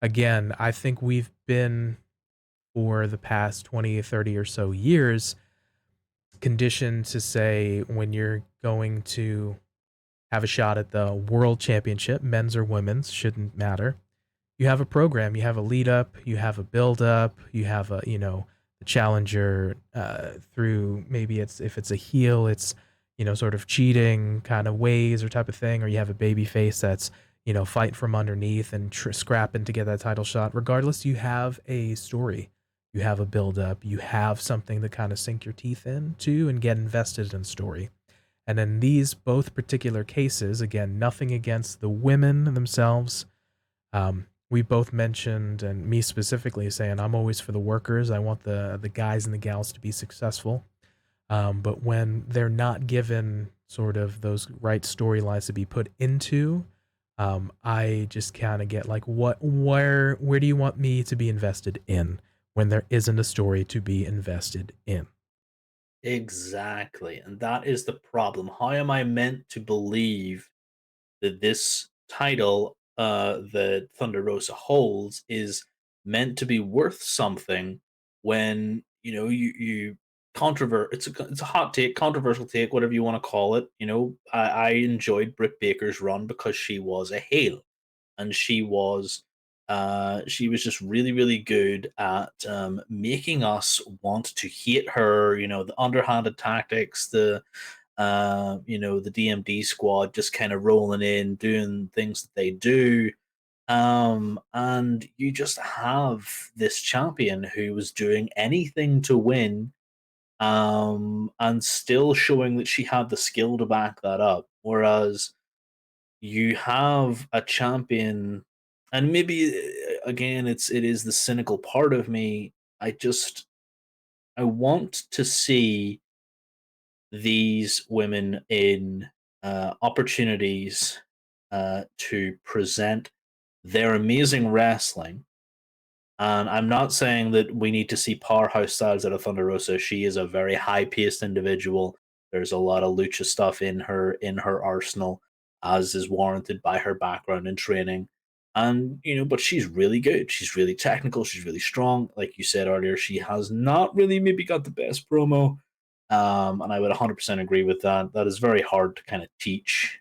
again, I think we've been for the past 20, 30 or so years conditioned to say when you're going to have a shot at the world championship, men's or women's, shouldn't matter. You have a program, you have a lead up, you have a build up, you have the challenger through maybe it's if it's a heel, it's sort of cheating kind of ways or type of thing, or you have a baby face that's fighting from underneath and scrapping to get that title shot. Regardless, you have a story, you have a build up, you have something to kind of sink your teeth into and get invested in story. And in these both particular cases, again, nothing against the women themselves. We both mentioned, and me specifically, saying I'm always for the workers. I want the guys and the gals to be successful. But when they're not given sort of those right storylines to be put into, I just kind of get like, where do you want me to be invested in when there isn't a story to be invested in? Exactly. And that is the problem. How am I meant to believe that this title that Thunder Rosa holds is meant to be worth something when you controvert it's a hot take, controversial take, whatever you want to call it. I enjoyed Britt Baker's run because she was a heel, and she was just really really good at making us want to hate her. The underhanded tactics, the DMD squad just kind of rolling in, doing things that they do. And you just have this champion who was doing anything to win, and still showing that she had the skill to back that up. Whereas you have a champion, and maybe again, it is the cynical part of me. I want to see these women in opportunities to present their amazing wrestling. And I'm not saying that we need to see powerhouse styles out of Thunder Rosa. She is a very high paced individual. There's a lot of lucha stuff in her arsenal, as is warranted by her background and training. And but she's really good. She's really technical. She's really strong. Like you said earlier, she has not really maybe got the best promo. And I would 100% agree with that. That is very hard to kind of teach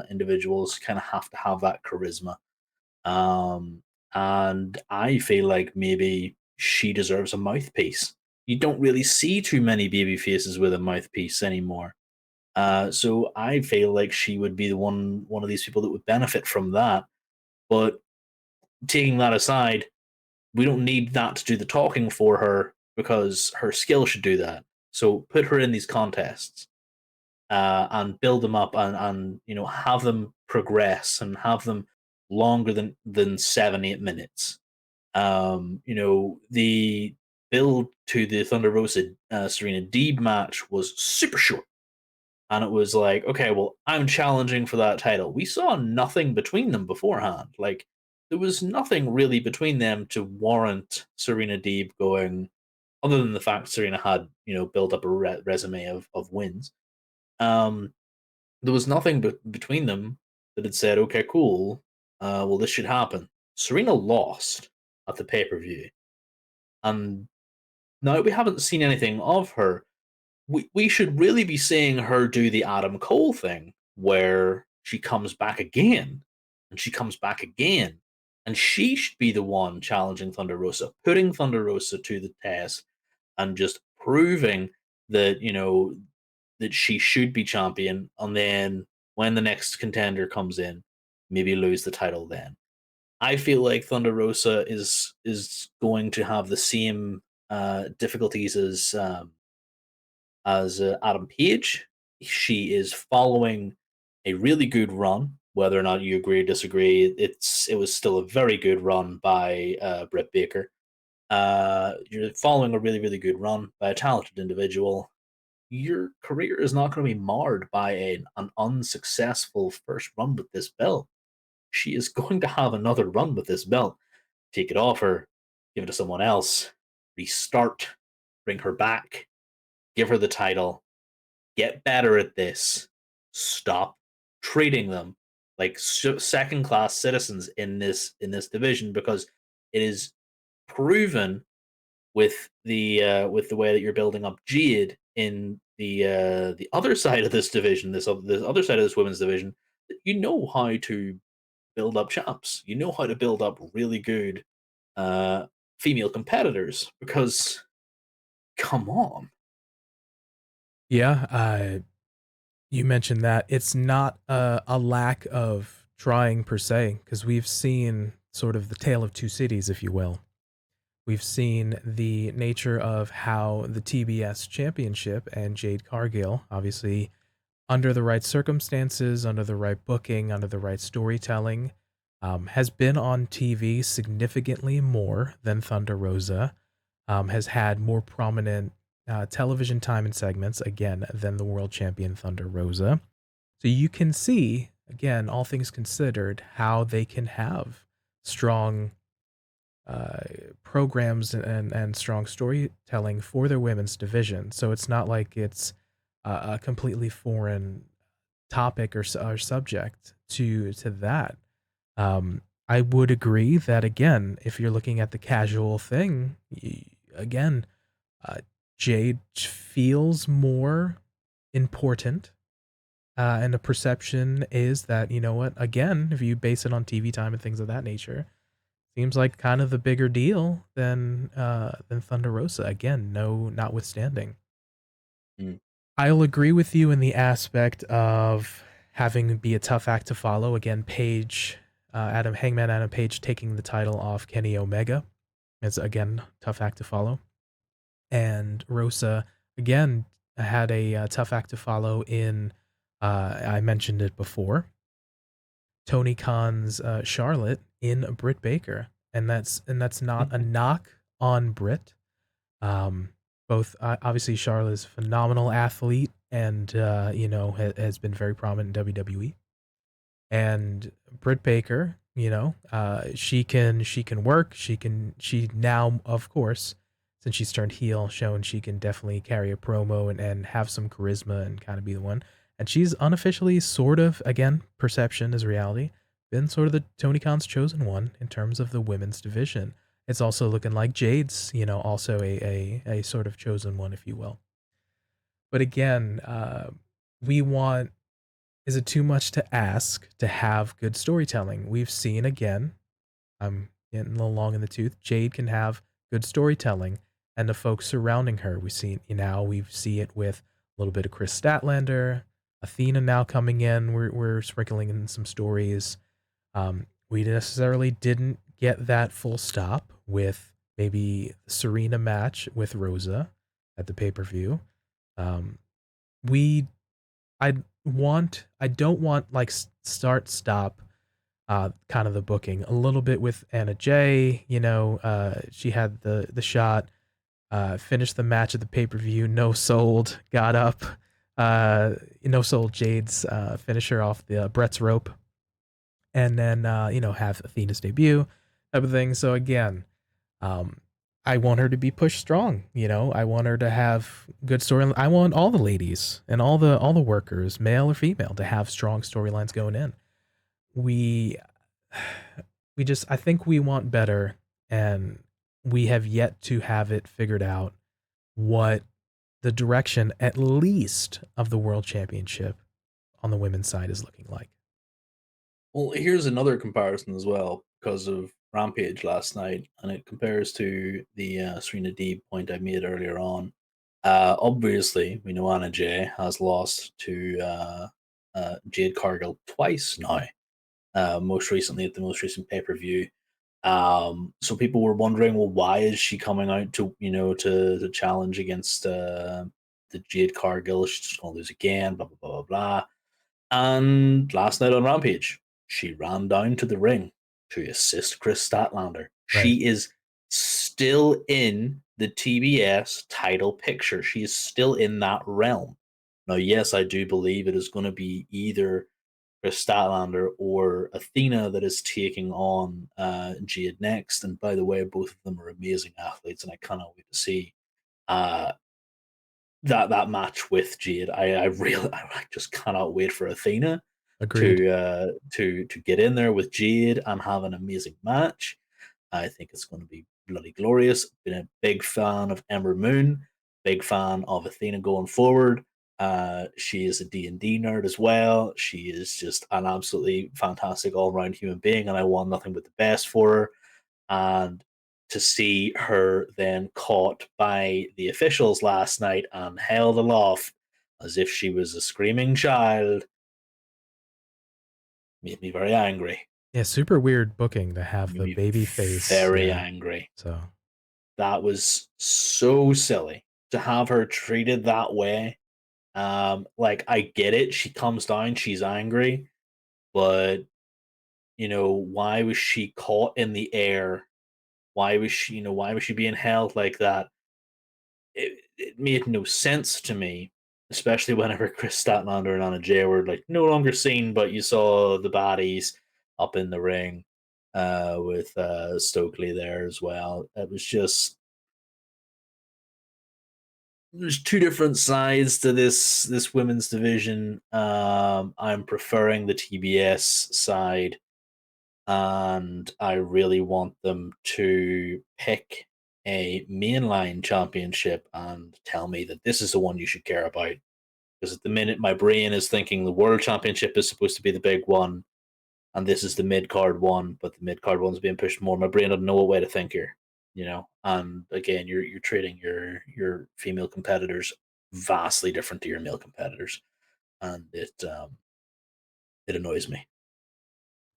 individuals. Kind of have to have that charisma. Um, and I feel like maybe she deserves a mouthpiece. You don't really see too many baby faces with a mouthpiece anymore. So I feel like she would be the one of these people that would benefit from that. But taking that aside, we don't need that to do the talking for her because her skill should do that. So put her in these contests and build them up, and have them progress and have them longer than 7 8 minutes. The build to the Thunder Rosa Serena Deeb match was super short. And it was like, okay, well, I'm challenging for that title. We saw nothing between them beforehand. Like, there was nothing really between them to warrant Serena Deeb going, other than the fact Serena had, built up a resume of wins. Um, there was nothing between them that had said, okay, cool, well, this should happen. Serena lost at the pay per view, and now we haven't seen anything of her. We should really be seeing her do the Adam Cole thing, where she comes back again, and she comes back again, and she should be the one challenging Thunder Rosa, putting Thunder Rosa to the test, and just proving that that she should be champion, and then when the next contender comes in, maybe lose the title then. I feel like Thunder Rosa is going to have the same difficulties as Adam Page. She is following a really good run. Whether or not you agree or disagree, it was still a very good run by Britt Baker. You're following a really really good run by a talented individual. Your career is not going to be marred by an unsuccessful first run with this belt. She is going to have another run with this belt. Take it off her, give it to someone else, restart, bring her back, give her the title, get better at this. Stop treating them like second class citizens in this division, because it is proven with the way that you're building up Jade in the other side of this division, this other side of this women's division, that you know how to build up champs. You know how to build up really good uh, female competitors. Because come on. Yeah, you mentioned that it's not a lack of trying per se, because we've seen sort of the tale of two cities, if you will. We've seen the nature of how the TBS championship and Jade Cargill, obviously under the right circumstances, under the right booking, under the right storytelling, has been on TV significantly more than Thunder Rosa, has had more prominent television time and segments, again, than the world champion Thunder Rosa. So you can see, again, all things considered, how they can have strong uh, programs and strong storytelling for their women's division. So it's not like it's a completely foreign topic or subject to that. I would agree that, again, if you're looking at the casual thing, again, uh, Jade feels more important, and the perception is that, you know what, again, if you base it on TV time and things of that nature, seems like kind of the bigger deal than Thunder Rosa. Again, no, notwithstanding. Mm. I'll agree with you in the aspect of having be a tough act to follow. Again, Page, Hangman Adam Page taking the title off Kenny Omega. It's again tough act to follow. And Rosa again had a tough act to follow in. I mentioned it before. Tony Khan's Charlotte in Britt Baker, and that's not a knock on Britt. Um, both obviously Charlotte is a phenomenal athlete, and has been very prominent in WWE. And Britt Baker, she can work. She now, of course, since she's turned heel, shown she can definitely carry a promo and have some charisma and kind of be the one. And she's unofficially sort of, again, perception is reality, been sort of the Tony Khan's chosen one in terms of the women's division. It's also looking like Jade's, also a sort of chosen one, if you will. But again, we want, is it too much to ask to have good storytelling? We've seen, again, I'm getting a little long in the tooth, Jade can have good storytelling, and the folks surrounding her. We see it with a little bit of Chris Statlander, Athena now coming in. We're sprinkling in some stories. We necessarily didn't get that full stop with maybe Serena match with Rosa at the pay-per-view. We I don't want like start stop kind of the booking a little bit with Anna Jay. She had the shot, finished the match at the pay-per-view, no sold, got up, no sold Jade's finisher off the Brett's rope, and then have Athena's debut type of thing. So again, I want her to be pushed strong. I want her to have good story. I want all the ladies and all the workers, male or female, to have strong storylines going in. We I think we want better, and we have yet to have it figured out what the direction, at least, of the world championship on the women's side is looking like. Well, here's another comparison as well, because of Rampage last night, and it compares to the Serena Deeb point I made earlier on. Obviously, we know Anna Jay has lost to Jade Cargill twice now. Most recently at the most recent pay per view. So people were wondering, well, why is she coming out to to challenge against the Jade Cargill? She's just going to lose again. Blah blah blah blah blah. And last night on Rampage, she ran down to the ring to assist Chris Statlander. Right. She is still in the TBS title picture. She is still in that realm. Now, yes, I do believe it is going to be either Chris Statlander or Athena that is taking on Jade next. And by the way, both of them are amazing athletes, and I cannot wait to see uh, that match with Jade. I really, I just cannot wait for Athena Agreed. to get in there with Jade and have an amazing match. I think it's going to be bloody glorious. Been a big fan of Ember Moon, big fan of Athena going forward. She is a D&D nerd as well. She is just an absolutely fantastic all-round human being, and I want nothing but the best for her. And to see her then caught by the officials last night and held aloft as if she was a screaming child made me very angry. Yeah, super weird booking to have Made the me baby face. very Yeah. angry. So That was so silly to have her treated that way. Like I get it, she comes down, she's angry, but why was she caught in the air? Why was she being held like that? It made no sense to me, especially whenever Chris Statlander and Anna Jay were like no longer seen, but you saw the bodies up in the ring with Stokely there as well. It was just there's two different sides to this women's division. I'm preferring the TBS side, and I really want them to pick a mainline championship and tell me that this is the one you should care about. Because at the minute, my brain is thinking the world championship is supposed to be the big one, and this is the mid card one, but the mid card one's being pushed more. My brain doesn't know what way to think here, And again, you're treating your female competitors vastly different to your male competitors, and it annoys me.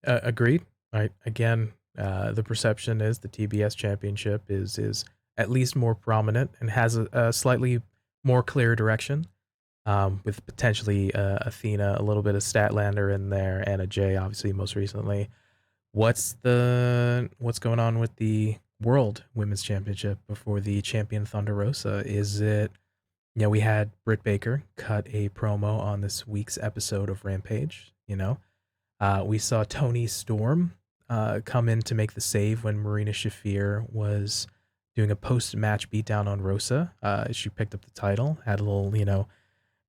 agreed. Right. Again, the perception is the TBS championship is at least more prominent and has a slightly more clear direction. With potentially Athena, a little bit of Statlander in there, and a J, obviously most recently. What's going on with the World Women's Championship before the champion Thunder Rosa? Is it we had Britt Baker cut a promo on this week's episode of Rampage. We saw Tony Storm come in to make the save when Marina Shafir was doing a post-match beatdown on Rosa. She picked up the title, had a little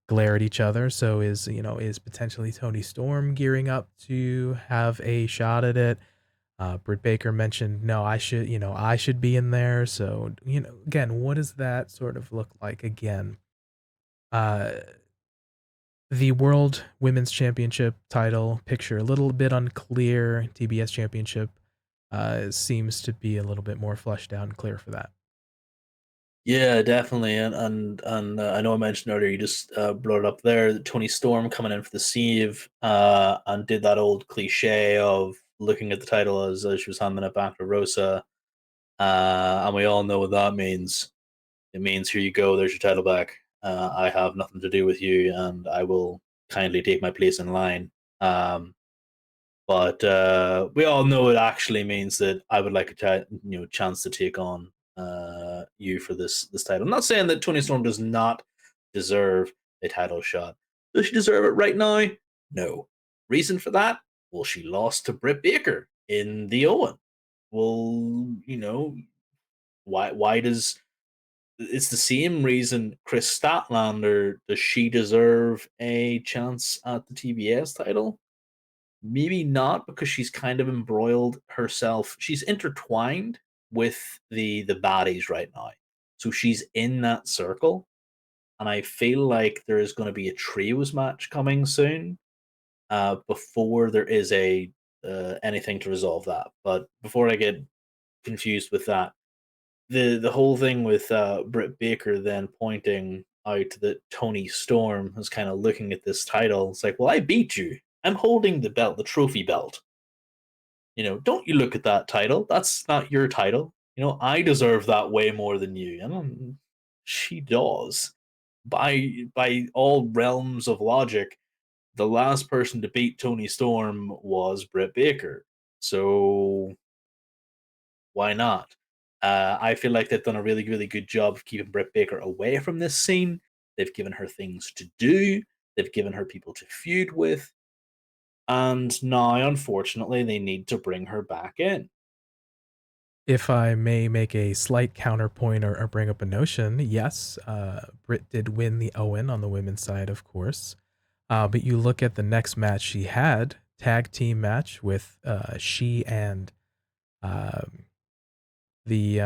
glare at each other. So is potentially Tony Storm gearing up to have a shot at it? Britt Baker mentioned, no, I should be in there. So, again, what does that sort of look like? Again, uh, the World Women's Championship title picture, a little bit unclear. TBS Championship seems to be a little bit more fleshed out and clear for that. Yeah, definitely, and I know I mentioned earlier you just brought it up there. Tony Storm coming in for the save and did that old cliche of looking at the title as she was handing it back to Rosa, and we all know what that means. It means here you go, there's your title back. I have nothing to do with you, and I will kindly take my place in line. But we all know it actually means that I would like a chance to take on you for this title. I'm not saying that Tony Storm does not deserve a title shot. Does she deserve it right now? No. Reason for that? Well, she lost to Britt Baker in the Owen. Well, why does it's the same reason Chris Statlander does she deserve a chance at the TBS title? Maybe not because she's kind of embroiled herself. She's intertwined with the baddies right now. So she's in that circle. And I feel like there is going to be a trios match coming soon before there is a anything to resolve that. But before I get confused with that, the whole thing with Britt Baker then pointing out that Tony Storm was kind of looking at this title. It's like, well, I beat you. I'm holding the belt, the trophy belt. Don't you look at that title? That's not your title. I deserve that way more than you. And she does. By all realms of logic, the last person to beat Tony Storm was Britt Baker. So why not? I feel like they've done a really, really good job of keeping Britt Baker away from this scene. They've given her things to do. They've given her people to feud with. And now, unfortunately, they need to bring her back in. If I may make a slight counterpoint or bring up a notion, yes, Britt did win the Owen on the women's side, of course. But you look at the next match she had, tag team match with she and um, the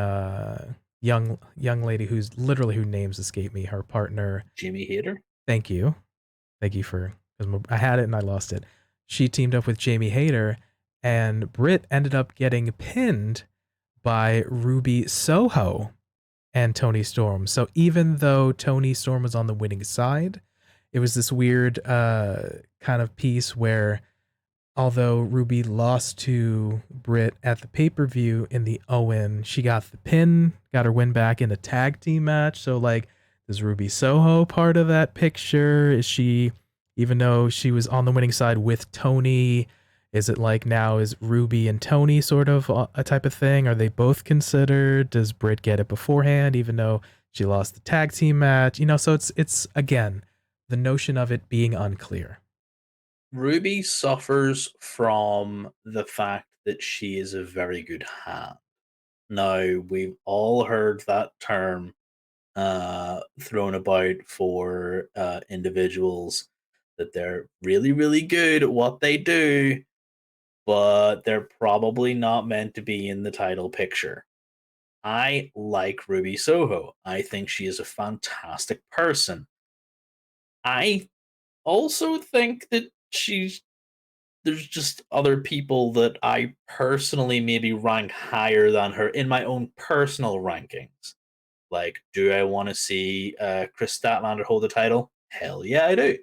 young lady whose names escape me, her partner. Jimmy Hater? Thank you. Thank you for, because I had it and I lost it. She teamed up with Jamie Hayter, and Britt ended up getting pinned by Ruby Soho and Tony Storm. So even though Tony Storm was on the winning side, it was this weird kind of piece where although Ruby lost to Britt at the pay-per-view in the Owen, she got the pin, got her win back in a tag team match. So like, is Ruby Soho part of that picture? Is she, even though she was on the winning side with Tony, is it like now is Ruby and Tony sort of a type of thing? Are they both considered? Does Britt get it beforehand, even though she lost the tag team match? So it's again, the notion of it being unclear. Ruby suffers from the fact that she is a very good hand. Now, we've all heard that term thrown about for individuals that they're really, really good at what they do, but they're probably not meant to be in the title picture. I like Ruby Soho. I think she is a fantastic person. I also think that there's just other people that I personally maybe rank higher than her in my own personal rankings. Like, do I want to see Chris Statlander hold the title? Hell yeah, I do.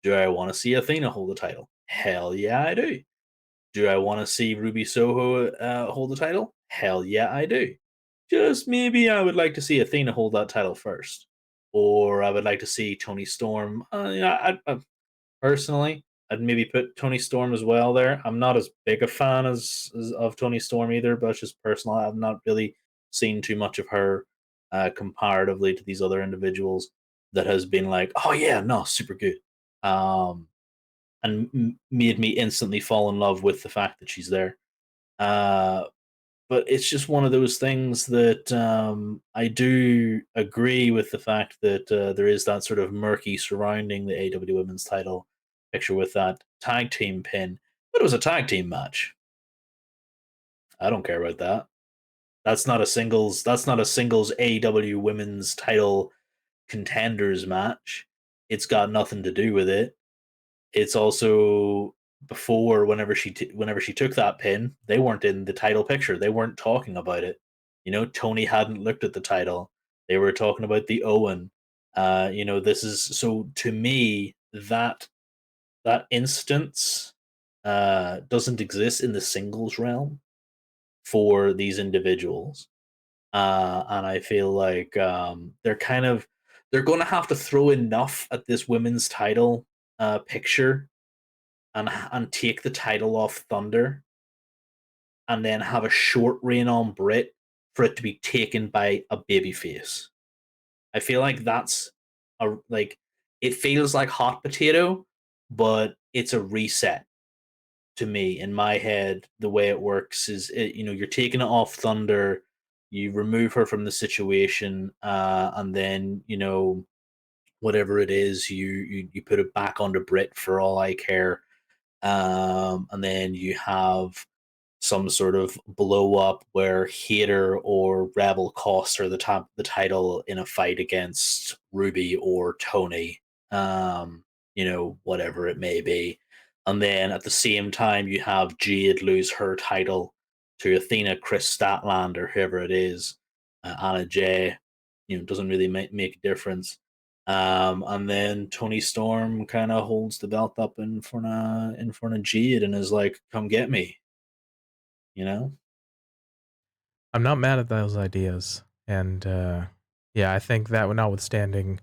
Do I want to see Athena hold the title? Hell yeah, I do. Do I want to see Ruby Soho hold the title? Hell yeah, I do. Just maybe I would like to see Athena hold that title first. Or I would like to see Tony Storm. Personally, I'd maybe put Tony Storm as well there. I'm not as big a fan as of Tony Storm either, but it's just personal. I've not really seen too much of her comparatively to these other individuals that has been like, oh yeah, no, super good, and made me instantly fall in love with the fact that she's there. Uh, but it's just one of those things that I do agree with the fact that there is that sort of murky surrounding the AW Women's Title picture with that tag team pin. But it was a tag team match. I don't care about that. That's not a singles. That's not a singles AW Women's Title contenders match. It's got nothing to do with it. It's also before whenever she took that pin, they weren't in the title picture. They weren't talking about it. Tony hadn't looked at the title. They were talking about the Owen. This is so to me that instance doesn't exist in the singles realm for these individuals. And I feel like they're going to have to throw enough at this women's title picture and take the title off Thunder, and then have a short reign on Britt for it to be taken by a babyface. I feel like that's it feels like hot potato, but it's a reset to me in my head. The way it works is you're taking it off Thunder, you remove her from the situation, and then whatever it is, you put it back onto Britt for all I care. And then you have some sort of blow up where Hater or Rebel cost her the title in a fight against Ruby or Tony. Whatever it may be. And then at the same time, you have Jade lose her title to Athena, Chris Statlander, or whoever it is, Anna Jay. Doesn't really make a difference. And then Tony Storm kind of holds the belt up in front of Jade and is like, "Come get me," you know. I'm not mad at those ideas. And yeah, I think that notwithstanding,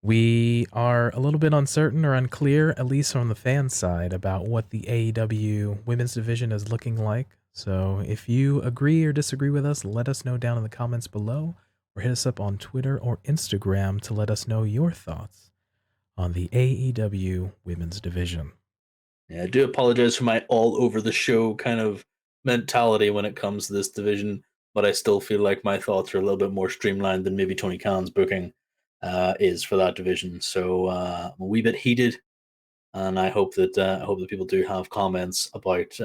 we are a little bit uncertain or unclear, at least on the fan side, about what the AEW women's division is looking like. So if you agree or disagree with us, let us know down in the comments below, or hit us up on Twitter or Instagram to let us know your thoughts on the AEW women's division. Yeah, I do apologize for my all over the show kind of mentality when it comes to this division, but I still feel like my thoughts are a little bit more streamlined than maybe Tony Khan's booking is for that division. So I'm a wee bit heated, and I hope that people do have comments about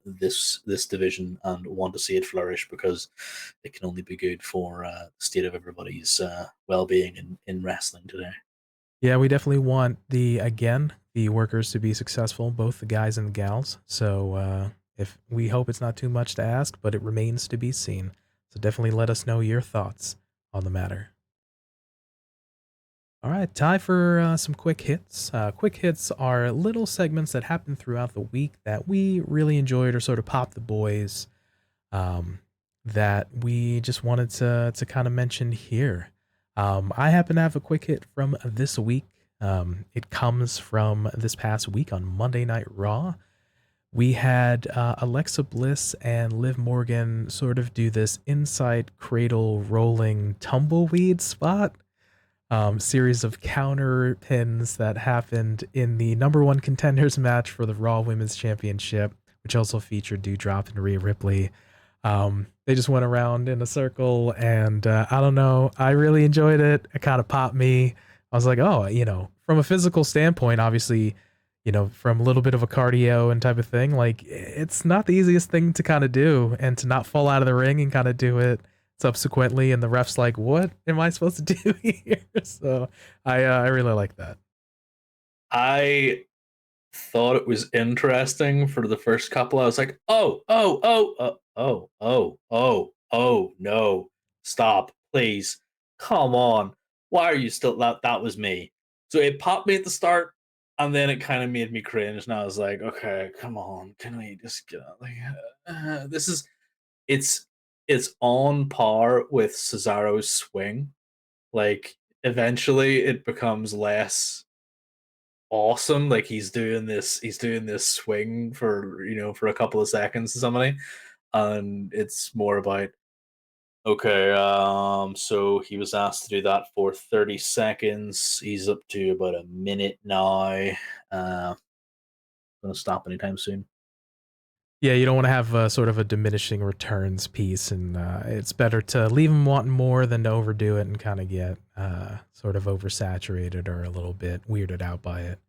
this division and want to see it flourish, because it can only be good for the state of everybody's well being in wrestling today. Yeah, we definitely want the workers to be successful, both the guys and the gals. So if we hope it's not too much to ask, but it remains to be seen. So definitely let us know your thoughts on the matter. All right, time for some quick hits. Quick hits are little segments that happen throughout the week that we really enjoyed or sort of pop the boys, um, that we just wanted to kind of mention here. I happen to have a quick hit from this week. It comes from this past week on Monday Night Raw. We had Alexa Bliss and Liv Morgan sort of do this inside cradle rolling tumbleweed spot, series of counter pins that happened in the number one contenders match for the Raw Women's Championship, which also featured Doudrop and Rhea Ripley. They just went around in a circle, and I don't know. I really enjoyed it. It kind of popped me. I was like, oh, from a physical standpoint, obviously, from a little bit of a cardio and type of thing, like it's not the easiest thing to kind of do, and to not fall out of the ring and kind of do it subsequently. And the ref's like, what am I supposed to do here? So I really like that. I thought it was interesting for the first couple. I was like, oh, no, stop, please, come on, why are you still that was me. So it popped me at the start, and then it kind of made me cringe, and I was like, okay, come on, can we just get out? Like, this is it's it's on par with Cesaro's swing. Like, eventually it becomes less awesome. Like, he's doing this swing for a couple of seconds to somebody, and it's more about, okay, so he was asked to do that for 30 seconds. He's up to about a minute now. Gonna stop anytime soon. Yeah, you don't want to have sort of a diminishing returns piece, and it's better to leave them wanting more than to overdo it and kind of get sort of oversaturated or a little bit weirded out by it.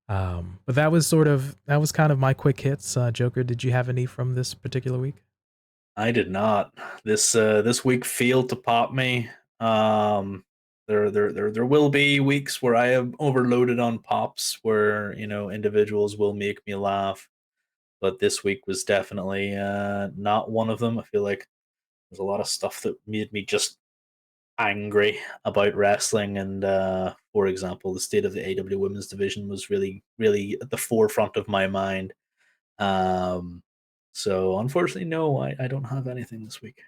But that was kind of my quick hits. Joker, did you have any from this particular week? I did not. This week failed to pop me. Um, there will be weeks where I have overloaded on pops, where individuals will make me laugh, but this week was definitely not one of them. I feel like there's a lot of stuff that made me just angry about wrestling, and for example, the state of the AW Women's Division was really, really at the forefront of my mind. Um, so unfortunately, no, I don't have anything this week.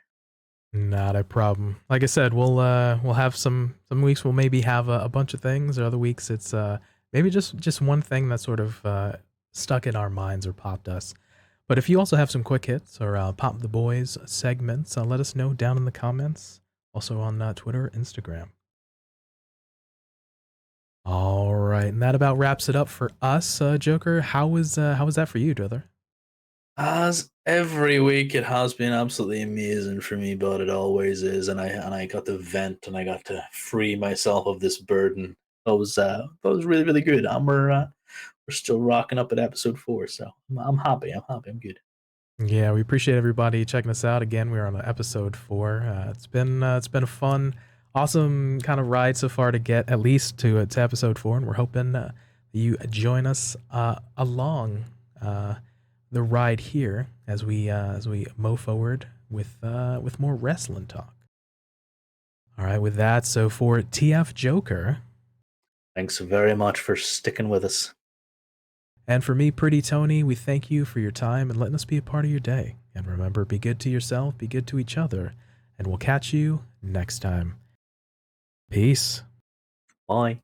Not a problem. Like I said, we'll have some weeks we'll maybe have a bunch of things, or other weeks it's maybe just one thing that sort of stuck in our minds or popped us. But if you also have some quick hits or pop the boys segments, let us know down in the comments. Also on Twitter, or Instagram. All right, and that about wraps it up for us, Joker. How was that for you, brother? As every week, it has been absolutely amazing for me, but it always is. And I got to vent, and I got to free myself of this burden. That was really, really good. And we're still rocking up at episode 4, so I'm happy. I'm happy. I'm good. Yeah, we appreciate everybody checking us out. Again, we're on episode 4. It's been a fun, awesome kind of ride so far to get at least to episode 4, and we're hoping you join us along the ride here as we move forward with more wrestling talk. All right, with that, so for TF0ker, Thanks very much for sticking with us. and for me, Pretty Tony, we thank you for your time and letting us be a part of your day. And remember, be good to yourself, be good to each other, and we'll catch you next time. Peace. Bye.